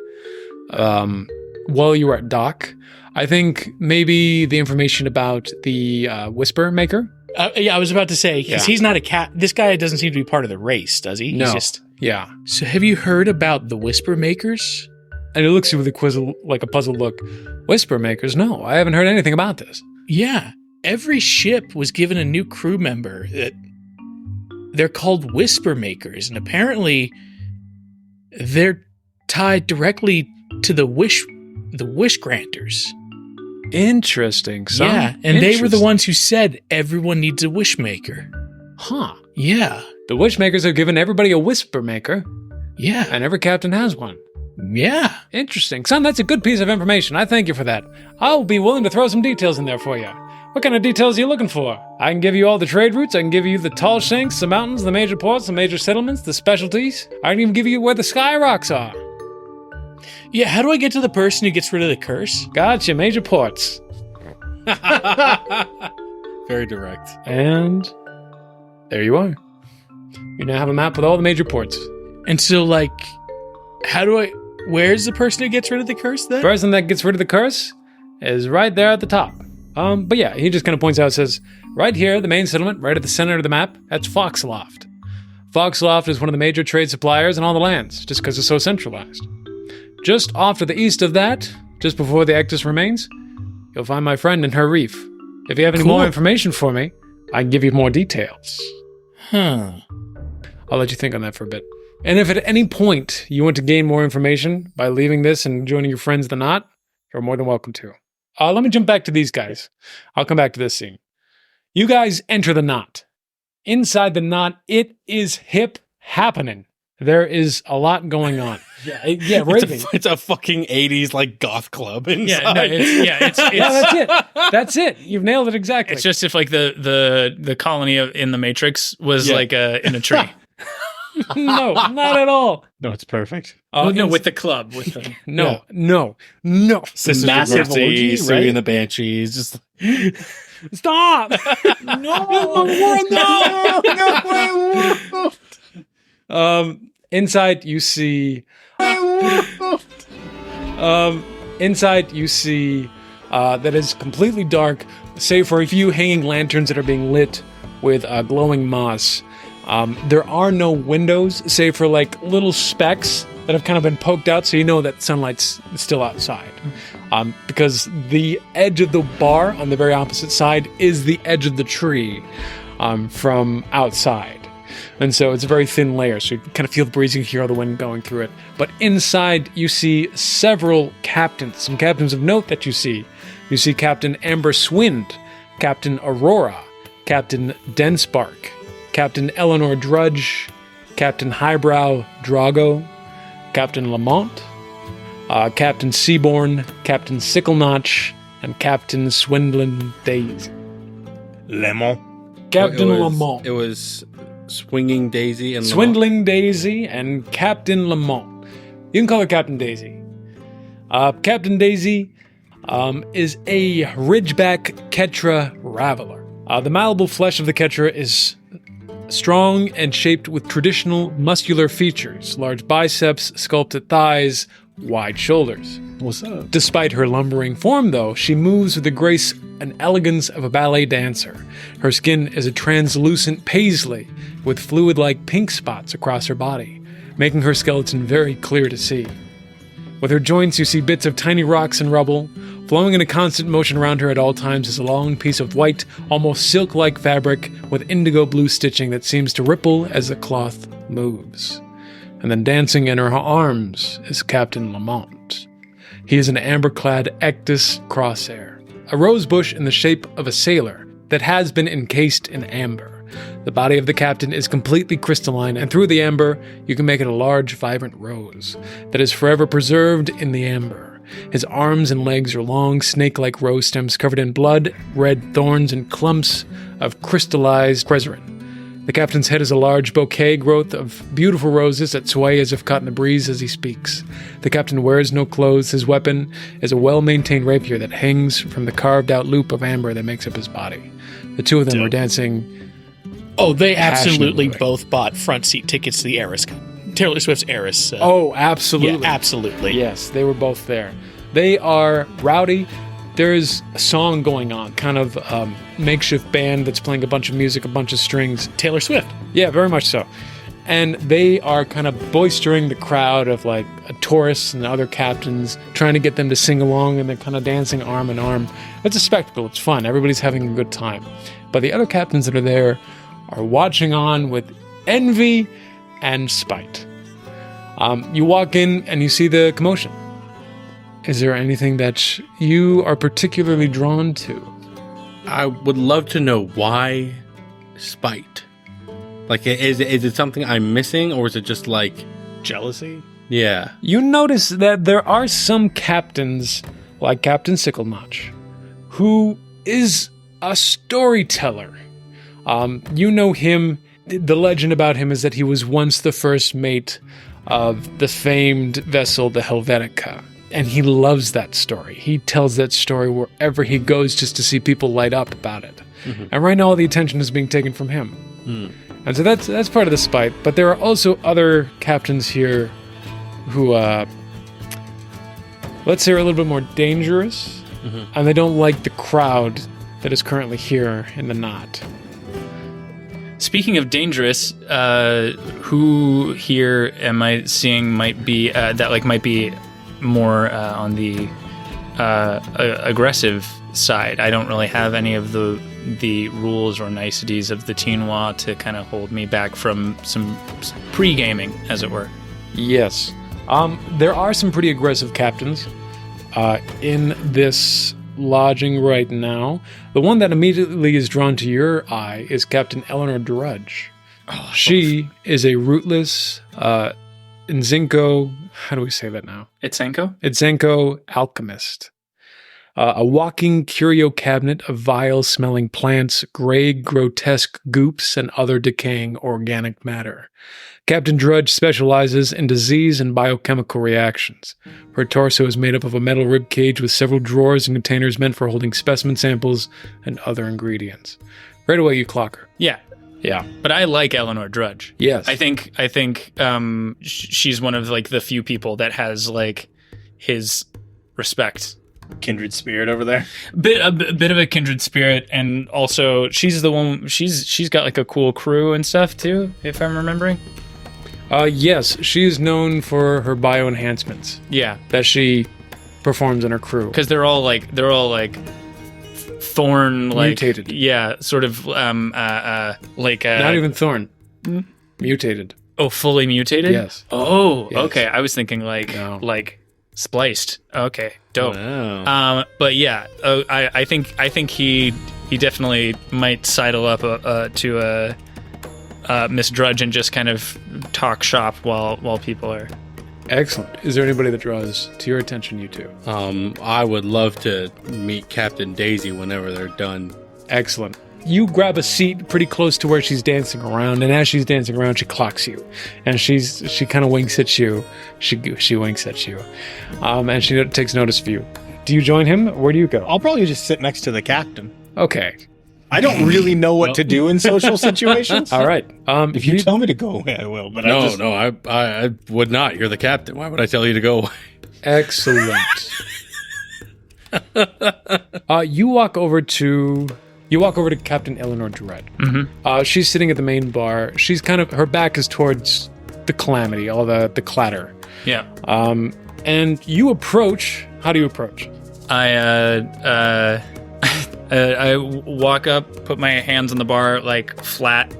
while you were at Dock, I think maybe the information about the Whisper Maker. Yeah, I was about to say, because he's not a cat. This guy doesn't seem to be part of the race, does he? No. He's just... Yeah. So have you heard about the Whisper Makers? And he looks at you with a puzzled look. Whisper Makers? No, I haven't heard anything about this. Yeah. Every ship was given a new crew member. They're called Whisper Makers, and apparently they're tied directly to the wish granters. Interesting. Son. Yeah, and they were the ones who said everyone needs a wish maker. Huh. Yeah. The Wishmakers have given everybody a Whisper Maker, Yeah. and every captain has one. Yeah. Interesting. Son, that's a good piece of information. I thank you for that. I'll be willing to throw some details in there for you. What kind of details are you looking for? I can give you all the trade routes. I can give you the tall shanks, the mountains, the major ports, the major settlements, the specialties. I can even give you where the sky rocks are. Yeah, how do I get to the person who gets rid of the curse? Gotcha, major ports. Very direct. And there you are. You now have a map with all the major ports. And so, like, where's the person who gets rid of the curse then? The person that gets rid of the curse is right there at the top. But yeah, he just kind of points out, says, right here, the main settlement, right at the center of the map, that's Foxloft. Foxloft is one of the major trade suppliers in all the lands, just because it's so centralized. Just off to the east of that, just before the Actus remains, you'll find my friend in her reef. If you have any more information for me, I can give you more details. Huh. I'll let you think on that for a bit. And if at any point you want to gain more information by leaving this and joining your friends the Knot, you're more than welcome to. Let me jump back to these guys. I'll come back to this scene. You guys enter the Knot. Inside the Knot, it is hip happening. There is a lot going on. Yeah, raving. It's a fucking 80s like goth club inside. Yeah, no, it's Yeah, that's it. That's it. You've nailed it exactly. it's just if like the colony in the Matrix was like in a tree. No, not at all. No, it's perfect. No, with the club. With the No. Sisters of Massive Mercy, orgy, Suey right? and the Banshees. Just Stop! Inside you see. Inside you see that is completely dark, save for a few hanging lanterns that are being lit with glowing moss. There are no windows, save for like little specks that have kind of been poked out, so you know that sunlight's still outside. Because the edge of the bar on the very opposite side is the edge of the tree from outside. And so it's a very thin layer, so you kind of feel the breeze, you can hear all the wind going through it. But inside, you see several captains, some captains of note that you see. You see Captain Amber Swind, Captain Aurora, Captain Denspark, Captain Eleanor Drudge, Captain Highbrow Drago, Captain Lamont, Captain Seaborn, Captain Sicklenotch, and Captain Swindlin Daisy. Lemon. Captain it was, Lamont. It was Swinging Daisy and Swindling Daisy and Captain Lamont. You can call her Captain Daisy. Captain Daisy, is a ridgeback Ketra raveler. The malleable flesh of the Ketra is strong and shaped with traditional muscular features, large biceps, sculpted thighs, wide shoulders. What's up? Despite her lumbering form, though, she moves with the grace and elegance of a ballet dancer. Her skin is a translucent paisley with fluid-like pink spots across her body, making her skeleton very clear to see. With her joints, you see bits of tiny rocks and rubble. Flowing in a constant motion around her at all times is a long piece of white, almost silk-like fabric with indigo blue stitching that seems to ripple as the cloth moves. And then dancing in her arms is Captain Lamont. He is an amber-clad Ectus crosshair, a rose bush in the shape of a sailor that has been encased in amber. The body of the captain is completely crystalline, and through the amber, you can make it a large, vibrant rose that is forever preserved in the amber. His arms and legs are long, snake-like rose stems covered in blood, red thorns, and clumps of crystallized prezerin. The captain's head is a large bouquet growth of beautiful roses that sway as if caught in the breeze as he speaks. The captain wears no clothes. His weapon is a well-maintained rapier that hangs from the carved-out loop of amber that makes up his body. The two of them are dancing. Oh, they absolutely passionately. both bought front seat tickets to the Eras, Taylor Swift's Eras. Oh, absolutely. Yeah, absolutely. Yes, they were both there. They are rowdy. There's a song going on, kind of makeshift band that's playing a bunch of music, a bunch of strings. Taylor Swift. Yeah, very much so. And they are kind of boistering the crowd of like tourists and other captains, trying to get them to sing along, and they're kind of dancing arm in arm. It's a spectacle. It's fun. Everybody's having a good time. But the other captains that are there are watching on with envy and spite. You walk in and you see the commotion. Is there anything that you are particularly drawn to? I would love to know why spite. Like, is it something I'm missing, or is it just like Jealousy? yeah? You notice that there are some captains, like Captain Sicklenotch, who is a storyteller. You know him. The legend about him is that he was once the first mate of the famed vessel, the Helvetica. And he loves that story. He tells that story wherever he goes just to see people light up about it. Mm-hmm. And right now all the attention is being taken from him. Mm. And so that's part of the spite. But there are also other captains here who, let's say, are a little bit more dangerous. Mm-hmm. And they don't like the crowd that is currently here in the knot. Speaking of dangerous, who here am I seeing might be more on the aggressive side? I don't really have any of the rules or niceties of the Tinois to kind of hold me back from some pre-gaming, as it were. Yes. There are some pretty aggressive captains in this lodging right now. The one that immediately is drawn to your eye is Captain Eleanor Drudge. Oh, she is a rootless Nzinko, how do we say that now? Itzenko alchemist. A walking curio cabinet of vile-smelling plants, gray, grotesque goops, and other decaying organic matter. Captain Drudge specializes in disease and biochemical reactions. Her torso is made up of a metal rib cage with several drawers and containers meant for holding specimen samples and other ingredients. Right away, you clock her. Yeah. But I like Eleanor Drudge. Yes. I think she's one of like the few people that has like his respect. Kindred spirit over there. A bit of a kindred spirit, and also she's the one. She's got like a cool crew and stuff too, if I'm remembering. Yes, she is known for her bio enhancements. Yeah, that she performs in her crew because they're all like thorn, like mutated. Yeah, sort of like not even thorn, mutated. Oh, fully mutated. Yes. Oh, yes. Okay. I was thinking like spliced. Okay, dope. Wow. But yeah, I think he definitely might sidle up to Miss Drudge and just kind of talk shop while people are. Excellent. Is there anybody that draws to your attention, you two? I would love to meet Captain Daisy whenever they're done. Excellent. You grab a seat pretty close to where she's dancing around, and as she's dancing around, she clocks you, and she kind of winks at you. She winks at you, and she takes notice of you. Do you join him? Where do you go? I'll probably just sit next to the captain. Okay. I don't really know what to do in social situations. All right. If you tell me to go away, I will. But I would not. You're the captain. Why would I tell you to go away? Excellent. You walk over to Captain Eleanor Dredd. Mm-hmm. She's sitting at the main bar. She's her back is towards the calamity, all the clatter. Yeah. And you approach. How do you approach? I walk up, put my hands on the bar, like flat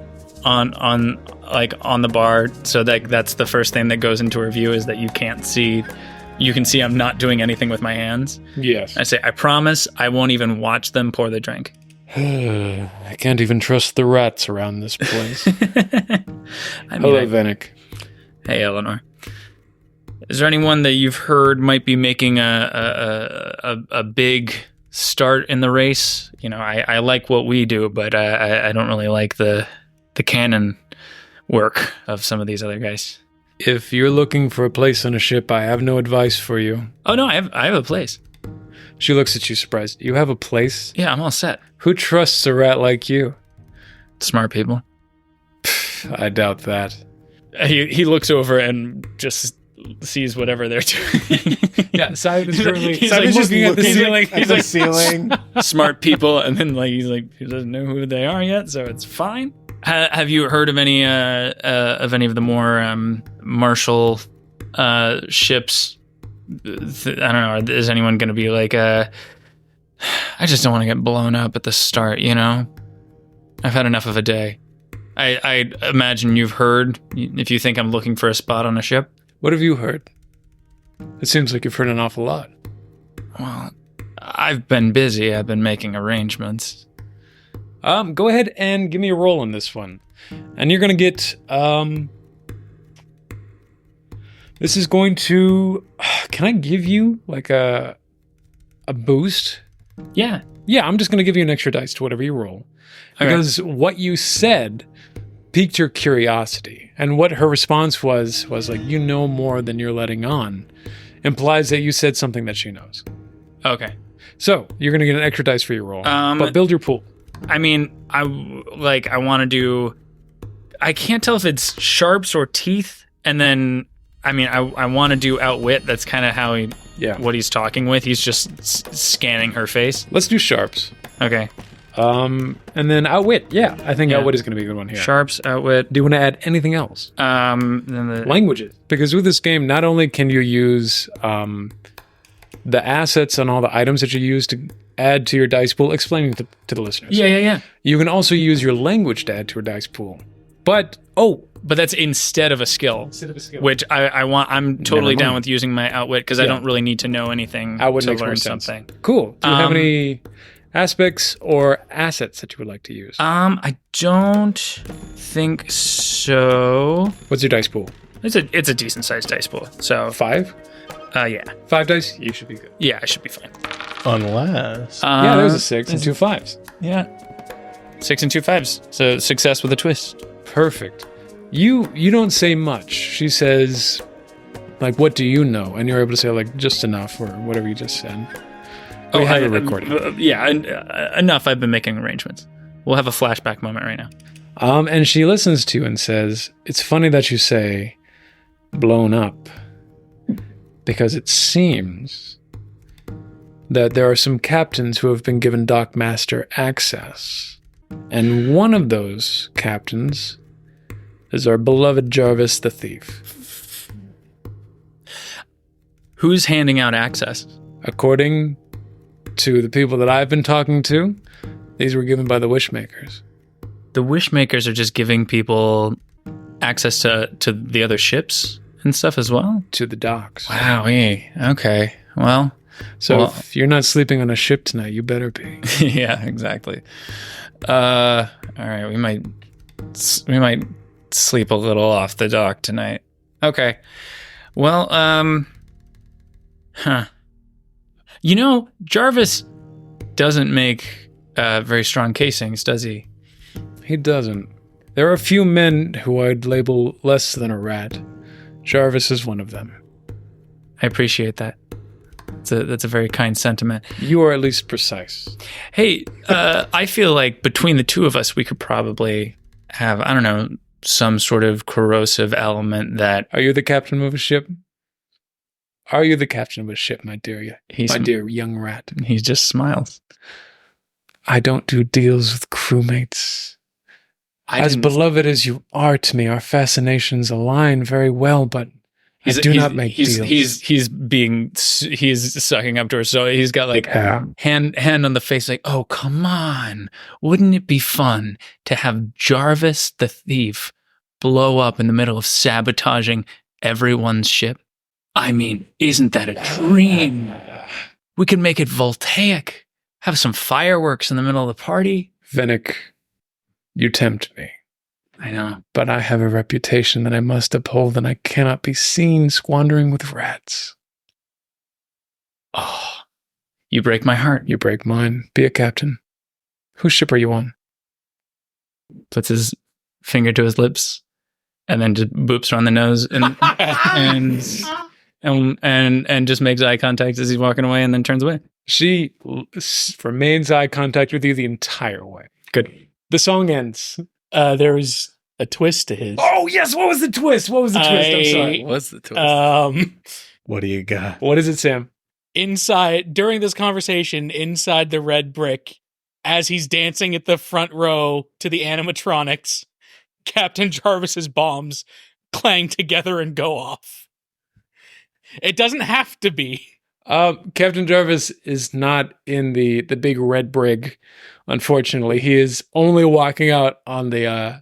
on the bar, so that's the first thing that goes into her view is that you can't see. You can see I'm not doing anything with my hands. Yes. I say, I promise I won't even watch them pour the drink. I can't even trust the rats around this place. Hello, Venick. Hey, Eleanor. Is there anyone that you've heard might be making a big start in the race? You know, I like what we do, but I don't really like the canon work of some of these other guys. If you're looking for a place on a ship, I have no advice for you. Oh no, I have a place. She looks at you surprised. You have a place? Yeah, I'm all set. Who trusts a rat like you? Smart people. I doubt that. He looks over and just sees whatever they're doing. Yeah, Cybin is currently he's like looking at the ceiling. He's like ceiling. Smart people, and then he doesn't know who they are yet, so it's fine. Have you heard of any of the more martial ships? I don't know. Is anyone going to be like, I just don't want to get blown up at the start, you know? I've had enough of a day. I imagine you've heard, if you think I'm looking for a spot on a ship. What have you heard? It seems like you've heard an awful lot. Well, I've been busy. I've been making arrangements. Go ahead and give me a roll on this one. And you're going to get, this is going to, can I give you like a boost? Yeah. Yeah, I'm just going to give you an extra dice to whatever you roll. Because what you said piqued your curiosity. And what her response was like, you know more than you're letting on. Implies that you said something that she knows. Okay. So, you're going to get an extra dice for your roll. But build your pool. I mean, I want to do... I can't tell if it's sharps or teeth. And then, I mean, I want to do outwit. That's kind of how what he's talking with. He's just scanning her face. Let's do sharps. Okay. And then outwit. Yeah, I think outwit is going to be a good one here. Sharps, outwit. Do you want to add anything else? Then the languages. Because with this game, not only can you use the assets and all the items that you use to add to your dice pool, explaining to the listeners. Yeah. You can also use your language to add to your dice pool. But that's instead of a skill. Which I want. I'm totally down with using my outwit because I don't really need to know anything outwit to makes learn more sense. Something. Cool. Do you have any aspects or assets that you would like to use? I don't think so. What's your dice pool? It's a decent sized dice pool. So 5? Yeah. 5 dice? You should be good. Yeah, I should be fine. Unless. Yeah, there's a 6 and 2 5s. Yeah. 6 and 2 5s. So success with a twist. Perfect. You don't say much. She says, like, what do you know? And you're able to say, like, just enough or whatever you just said. We have it recorded. Yeah, enough. I've been making arrangements. We'll have a flashback moment right now. And she listens to you and says, it's funny that you say blown up because it seems that there are some captains who have been given Dockmaster access. And one of those captains is our beloved Jarvis the Thief. Who's handing out access? According to the people that I've been talking to, these were given by the Wishmakers. The Wishmakers are just giving people access to the other ships and stuff as well? To the docks. Wow, okay. Well... So if you're not sleeping on a ship tonight, you better be. Yeah, exactly. All right, we might sleep a little off the dock tonight. Okay. Well, you know, Jarvis doesn't make very strong casings, does he? He doesn't. There are a few men who I'd label less than a rat. Jarvis is one of them. I appreciate that. That's a very kind sentiment. You are at least precise. Hey, I feel like between the two of us, we could probably have, I don't know, some sort of corrosive element that... Are you the captain of a ship? Are you the captain of a ship, my dear young rat? He just smiles. I don't do deals with crewmates. As beloved as you are to me, our fascinations align very well, but I do not make deals. He's sucking up to her, so he's got like hand on the face, like, oh, come on. Wouldn't it be fun to have Jarvis the thief blow up in the middle of sabotaging everyone's ship? I mean, isn't that a dream? We could make it voltaic, have some fireworks in the middle of the party. Venick, you tempt me. I know. But I have a reputation that I must uphold, and I cannot be seen squandering with rats. Oh, you break my heart. You break mine. Be a captain. Whose ship are you on? Puts his finger to his lips, and then just boops her on the nose, and just makes eye contact as he's walking away, and then turns away. She remains eye contact with you the entire way. Good. The song ends. There was a twist to his. Oh, yes. What was the twist? I'm sorry. What's the twist? What do you got? What is it, Sam? During this conversation, inside the red brick, as he's dancing at the front row to the animatronics, Captain Jarvis's bombs clang together and go off. It doesn't have to be. Captain Jarvis is not in the big red brig, unfortunately. He is only walking out on the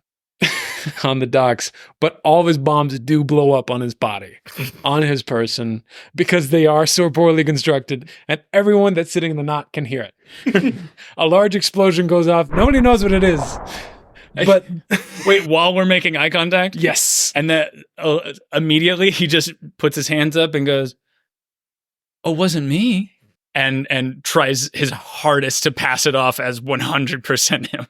on the docks, but all of his bombs do blow up on his body, on his person, because they are so poorly constructed, and everyone that's sitting in the knot can hear it. A large explosion goes off. Nobody knows what it is. But wait, while we're making eye contact? Yes. And that immediately he just puts his hands up and goes, "Oh, wasn't me," and tries his hardest to pass it off as 100% him.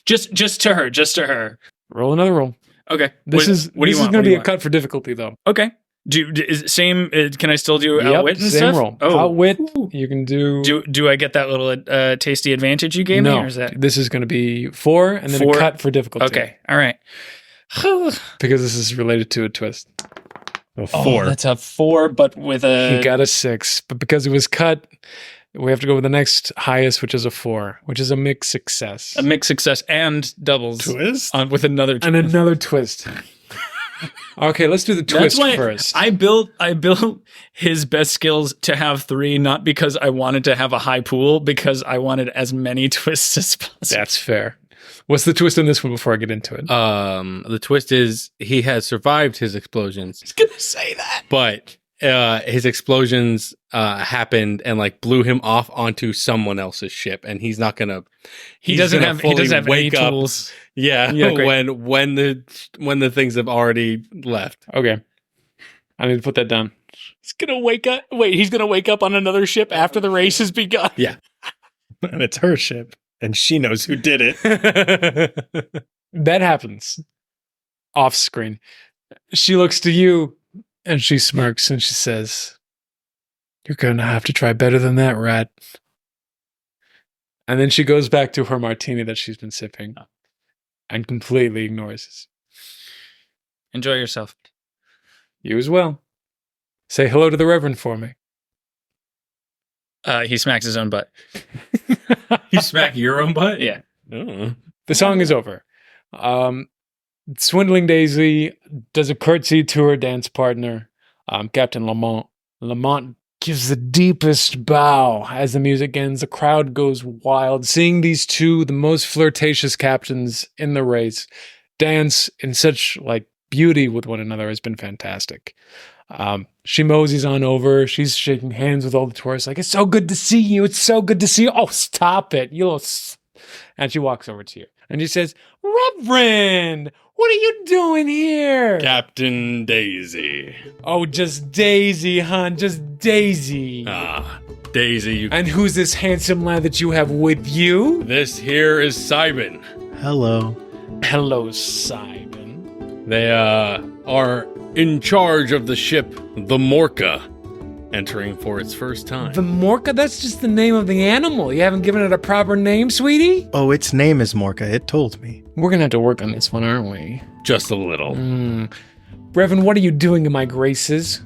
just to her. Roll another roll. Okay. This is going to be a cut for difficulty, though. Okay. Is it same? Can I still do outwit and same stuff? Roll. Oh, outwit. You can do. Do I get that little tasty advantage you gave me? No. Or is that... This is going to be 4 and then 4? A cut for difficulty. Okay. All right. Because this is related to a twist. A 4. That's a 4, but with a... He got a 6, but because it was cut, we have to go with the next highest, which is a 4, which is a mixed success. A mixed success and doubles. Twist? With another twist. And another twist. Okay, let's do the twist first. I built his best skills to have 3, not because I wanted to have a high pool, because I wanted as many twists as possible. That's fair. What's the twist in this one before I get into it? The twist is he has survived his explosions. I was gonna say that. But his explosions happened and like blew him off onto someone else's ship, and he's not gonna. He doesn't have any tools. Yeah, when the things have already left. Okay, I need to put that down. He's gonna wake up. Wait, he's gonna wake up on another ship after the race has begun. Yeah, and it's her ship, and she knows who did it. That happens off screen. She looks to you and she smirks and she says, "You're gonna have to try better than that, rat." And then she goes back to her martini that she's been sipping and completely ignores us. Enjoy yourself. You as well. Say hello to the Reverend for me. He smacks his own butt. You smack your own butt? Yeah. Oh. The song is over. Swindling Daisy does a curtsy to her dance partner, Captain Lamont. Lamont gives the deepest bow as the music ends. The crowd goes wild, seeing these two, the most flirtatious captains in the race, dance in such like beauty with one another has been fantastic. She moseys on over. She's shaking hands with all the tourists, like, "It's so good to see you. It's so good to see you." "Oh, stop it. And she walks over to you. And she says, "Reverend, what are you doing here?" Captain Daisy. "Oh, just Daisy, hon. Just Daisy." Ah, Daisy. And who's this handsome lad that you have with you? This here is Cybin. Hello. Hello, Cybin. They are in charge of the ship, the Morca. entering for its first time. The Morca, that's just the name of the animal. You haven't given it a proper name, sweetie? Oh, its name is Morca. It told me. We're gonna have to work on this one, aren't we? Just a little. Reverend, what are you doing in my graces?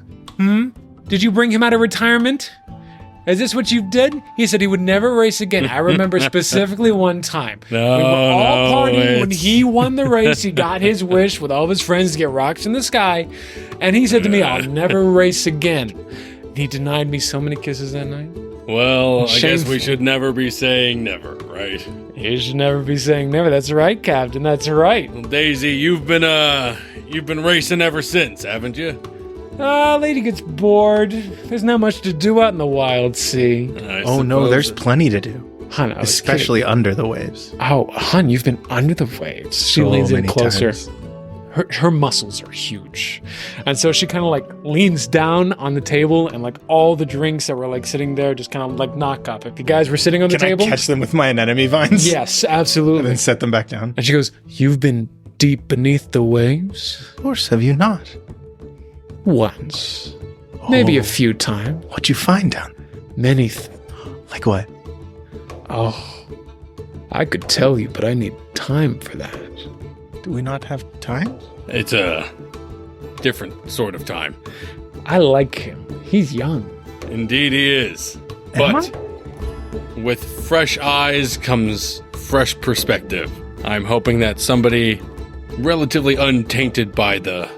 Did you bring him out of retirement? Is this what you did? He said he would never race again. I remember specifically one time. We were all partying when he won the race. He got his wish with all of his friends to get rocks in the sky. And he said to me, I'll never race again. He denied me so many kisses that night. Well, I guess Shameful. we should never be saying never, right? You should never be saying never. That's right, Captain. That's right. Well, Daisy, you've been racing ever since, haven't you? Lady gets bored. There's not much to do out in the wild sea. Oh no, there's plenty to do. Hun, I was Especially under the waves. kidding. Oh, hun, you've been under the waves. She So leans in many closer. times. Her muscles are huge. And so she kind of like leans down on the table and like all the drinks that were like sitting there just kind of like knock up. If you guys were sitting on the Can table. I catch them with my anemone vines? Yes, And absolutely. then set them back down? And she goes, you've been deep beneath the waves? Of course, have you not? Once. Maybe a Oh. few times. What'd you find down there? Many Like what? Oh, I could tell you, but I need time for that. Do we not have time? It's a different sort of time. I like him. He's young. Indeed he is. Am But with fresh eyes comes fresh perspective. I'm hoping that somebody relatively untainted by the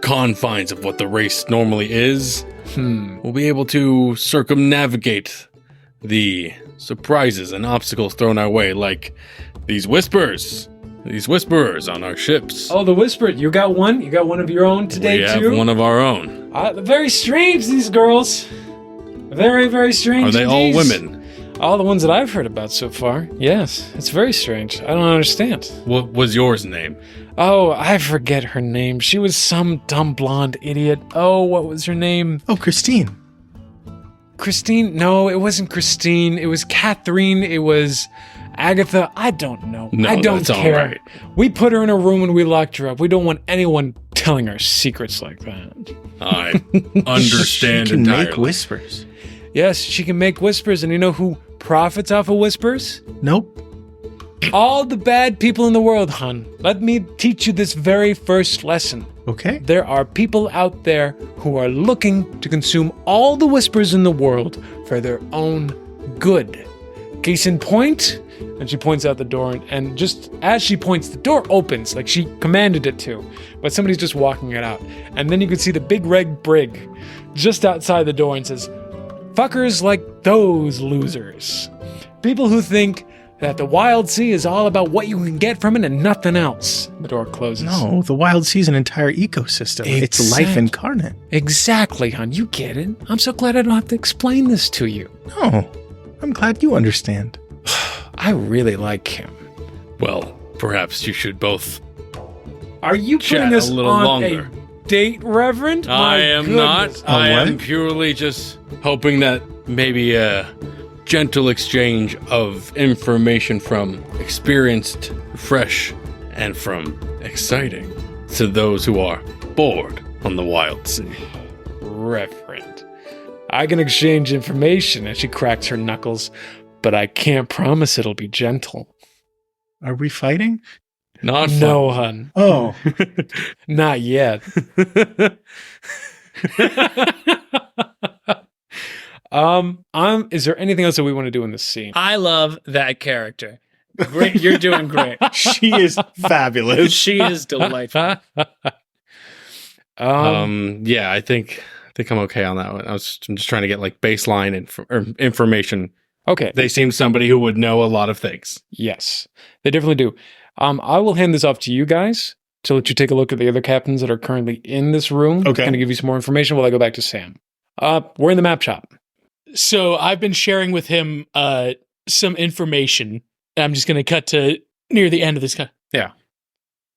confines of what the race normally is will be able to circumnavigate the surprises and obstacles thrown our way, like these whisperers on our ships. Oh, the Whisper. You got one? You got one of your own today, we have too? one of our own. Very strange, these girls. Very, very strange. Are they all indeed. women? All the ones that I've heard about so far. Yes. It's very strange. I don't understand. What was yours name? Oh, I forget her name. She was some dumb blonde idiot. Oh, what was her name? Oh, Christine. Christine? No, it wasn't Christine. It was Catherine. It was Agatha. I don't know. No, I don't that's all care. right. We put her in a room and we locked her up. We don't want anyone telling our secrets like that. I understand She can entirely. make whispers. Yes, she can make whispers, and you know who profits off of whispers? Nope. All the bad people in the world, hun. Let me teach you this very first lesson. Okay. There are people out there who are looking to consume all the whispers in the world for their own good. Case in point, and she points out the door, and just as she points, the door opens, like she commanded it to, but somebody's just walking it out. And then you can see the big red brig just outside the door and says, "Fuckers like those losers. People who think that the wild sea is all about what you can get from it and nothing else." The door closes. No, the wild sea is an entire ecosystem. It's life Exact- incarnate. Exactly, hon. You get it. I'm so glad I don't have to explain this to you. No, I'm glad you understand. I really like him. Well, perhaps you should both. Are you Chat putting us a little on longer. a date, Reverend? I My am goodness. not. I what? am purely just hoping that maybe a gentle exchange of information from experienced, fresh, and from exciting to those who are bored on the wild sea. Reverend. I can exchange information, and she cracks her knuckles, but I can't promise it'll be gentle. Are we fighting? Not fun. No, hun. Oh, Not yet. Is there anything else that we want to do in this scene? I love that character. Great, you're doing great. she is fabulous. She is delightful. Yeah, I think I'm okay on that one. I'm just trying to get like baseline information. Okay. They seem somebody who would know a lot of things. Yes, they definitely do. I will hand this off to you guys to let you take a look at the other captains that are currently in this room. Okay. Kind of give you some more information while I go back to Sam. We're in the map shop. So I've been sharing with him some information. I'm just going to cut to near the end of this. Yeah.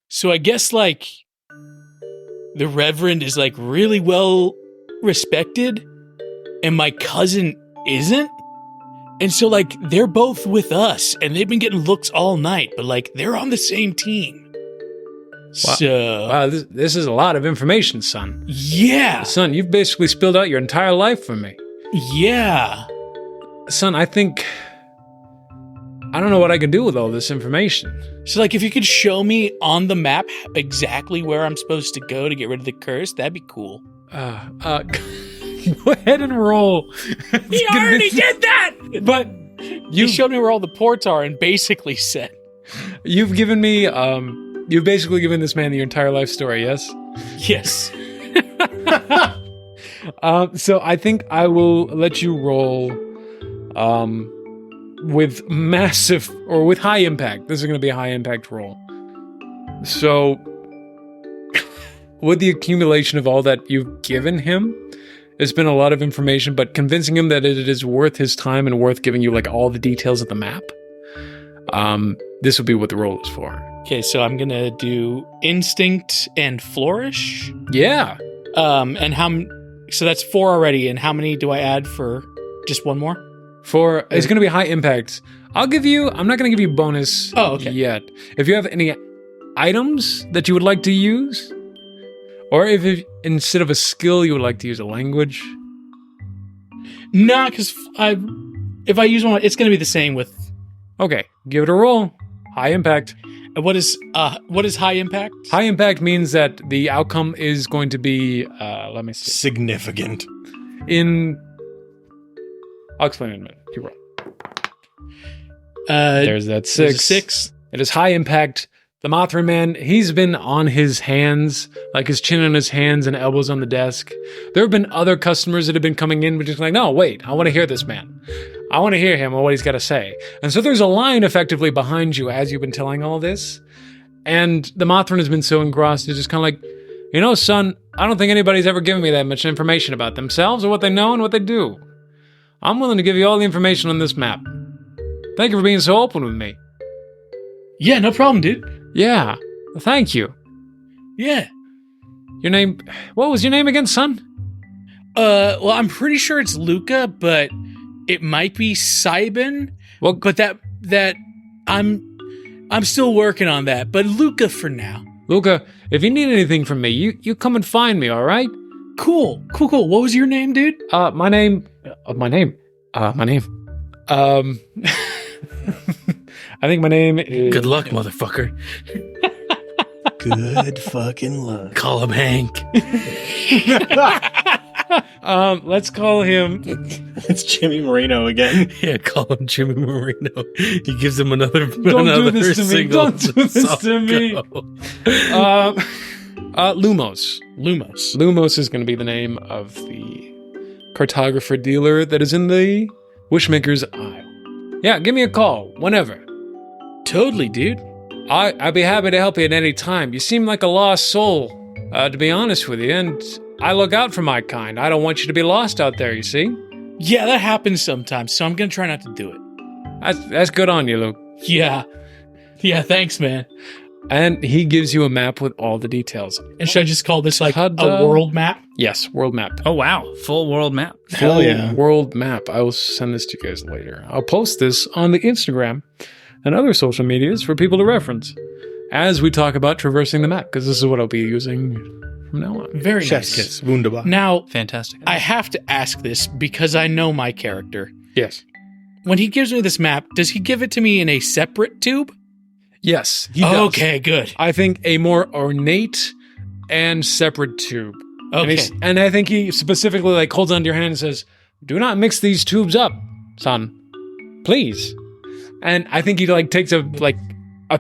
So I guess like the Reverend is like really well respected and my cousin isn't. And so like they're both with us and they've been getting looks all night, but like they're on the same team. So, Wow, this is a lot of information, son. yeah. Son, you've basically spilled out your entire life for me. Yeah. Son, I think... I don't know what I can do with all this information. So, like, if you could show me on the map exactly where I'm supposed to go to get rid of the curse, that'd be cool. Go ahead and roll. He already did that! But You showed me where all the ports are and basically said, you've given me, you've basically given this man your entire life story, yes? yes. So I think I will let you roll, with massive, or with high impact. This is going to be a high impact roll. So, with the accumulation of all that you've given him, it's been a lot of information, but convincing him that it is worth his time and worth giving you like all the details of the map, this would be what the roll is for. Okay, so I'm going to do instinct and flourish. Yeah. So that's 4 already, and how many do I add for just one more? It's going to be high impact. I'm not going to give you bonus yet. If you have any items that you would like to use, or if instead of a skill you would like to use a language. Nah, because if I use one, it's going to be the same with... Okay, give it a roll. High impact. What is high impact? High impact means that the outcome is going to be, let me see. Significant. I'll explain in a minute. You roll. There's There's that 6. 6. It is high impact. The Mothra Man, he's been on his hands, like his chin on his hands and elbows on the desk. There have been other customers that have been coming in, but just like, no, wait, I want to hear this man. I want to hear him and what he's got to say. And so there's a line effectively behind you as you've been telling all this. And the Mothra has been so engrossed, it's just kind of like, you know, son, I don't think anybody's ever given me that much information about themselves or what they know and what they do. I'm willing to give you all the information on this map. Thank you for being so open with me. Yeah, no problem, dude. Yeah, thank you. Yeah. Your name, what was your name again, son? Well, I'm pretty sure it's Luca, but it might be Cybin. Well, But that I'm still working on that. But Luca for now. Luca, if you need anything from me, you come and find me, all right? Cool. What was your name, dude? My name. I think my name is... Good luck, motherfucker. Good fucking luck. Call him Hank. Let's call him... It's Jimmy Moreno again. Yeah, call him Jimmy Marino. He gives him another do this to me. single. Don't do this to me. Lumos. Lumos is going to be the name of the cartographer dealer that is in the Wishmakers aisle. Yeah, give me a call, whenever. Totally, dude. I'd be happy to help you at any time. You seem like a lost soul, to be honest with you, and I look out for my kind. I don't want you to be lost out there, you see? Yeah, that happens sometimes, so I'm gonna try not to do it. That's good on you, Luke. Yeah, thanks, man. And he gives you a map with all the details. And should I just call this like Ta-da. a world map? Yes, world map. Oh, wow. Full world map. Hell yeah. World map. I will send this to you guys later. I'll post this on the Instagram and other social medias for people to reference as we talk about traversing the map, because this is what I'll be using from now on. Very Chef's nice. kiss. Wunderbar. Now, Fantastic. I have to ask this because I know my character. Yes. When he gives me this map, does he give it to me in a separate tube? Yes, he does. Okay, good. I think a more ornate and separate tube. Okay. And I think he specifically like holds onto your hand and says, "Do not mix these tubes up, son. Please." And I think he like takes a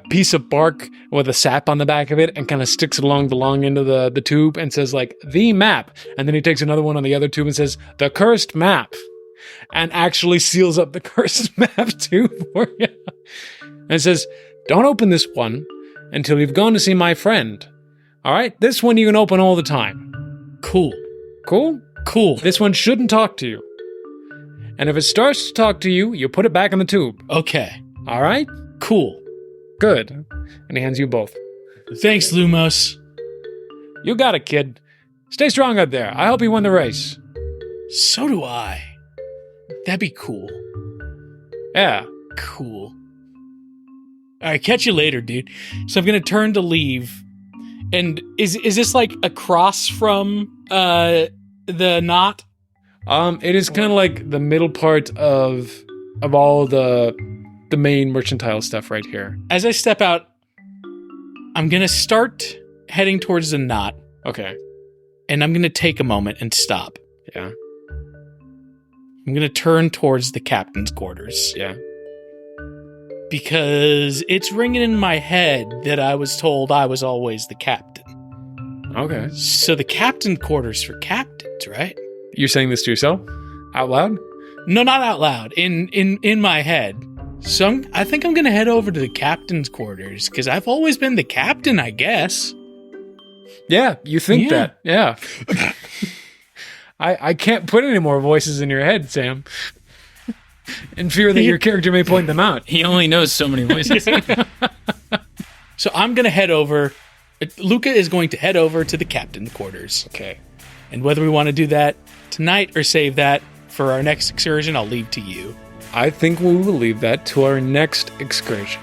piece of bark with a sap on the back of it and kind of sticks it along the long end of the tube and says like, "The map." And then he takes another one on the other tube and says, "The cursed map." And actually seals up the cursed map too for you. And says, "Don't open this one until you've gone to see my friend. All right? This one you can open all the time." Cool. Cool. This one shouldn't talk to you. And if it starts to talk to you, you put it back in the tube. Okay. All right? Cool. Good. And he hands you both. Thanks, Lumos. You got it, kid. Stay strong out there. I hope you win the race. So do I. That'd be cool. Yeah. Cool. All right, catch you later, dude. So I'm going to turn to leave. And is this like across from the knot? It is kind of like the middle part of all the main mercantile stuff right here. As I step out, I'm gonna start heading towards the knot, Okay. and I'm gonna take a moment and stop. Yeah. I'm gonna turn towards the captain's quarters. Yeah. Because it's ringing in my head that I was told I was always the captain. Okay. So the captain quarters for captains, right? You're saying this to yourself? Out loud? No, not out loud. In my head. So I think I'm going to head over to the captain's quarters because I've always been the captain, I guess. Yeah, you think Yeah. that. Yeah. I can't put any more voices in your head, Sam. In fear that your character may point them out. He only knows so many voices. So I'm going to head over. Luca is going to head over to the captain's quarters. Okay. And whether we want to do that tonight or save that for our next excursion, I'll leave to you. I think we will leave that to our next excursion.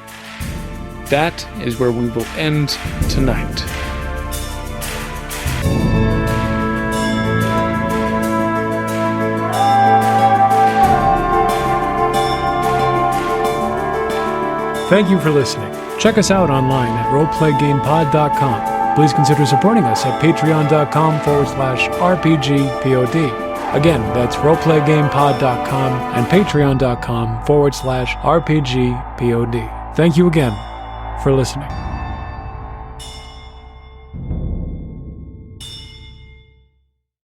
That is where we will end tonight. Thank you for listening. Check us out online at roleplaygamepod.com. Please consider supporting us at patreon.com/RPGPOD. Again, that's roleplaygamepod.com and patreon.com/RPGPOD. Thank you again for listening.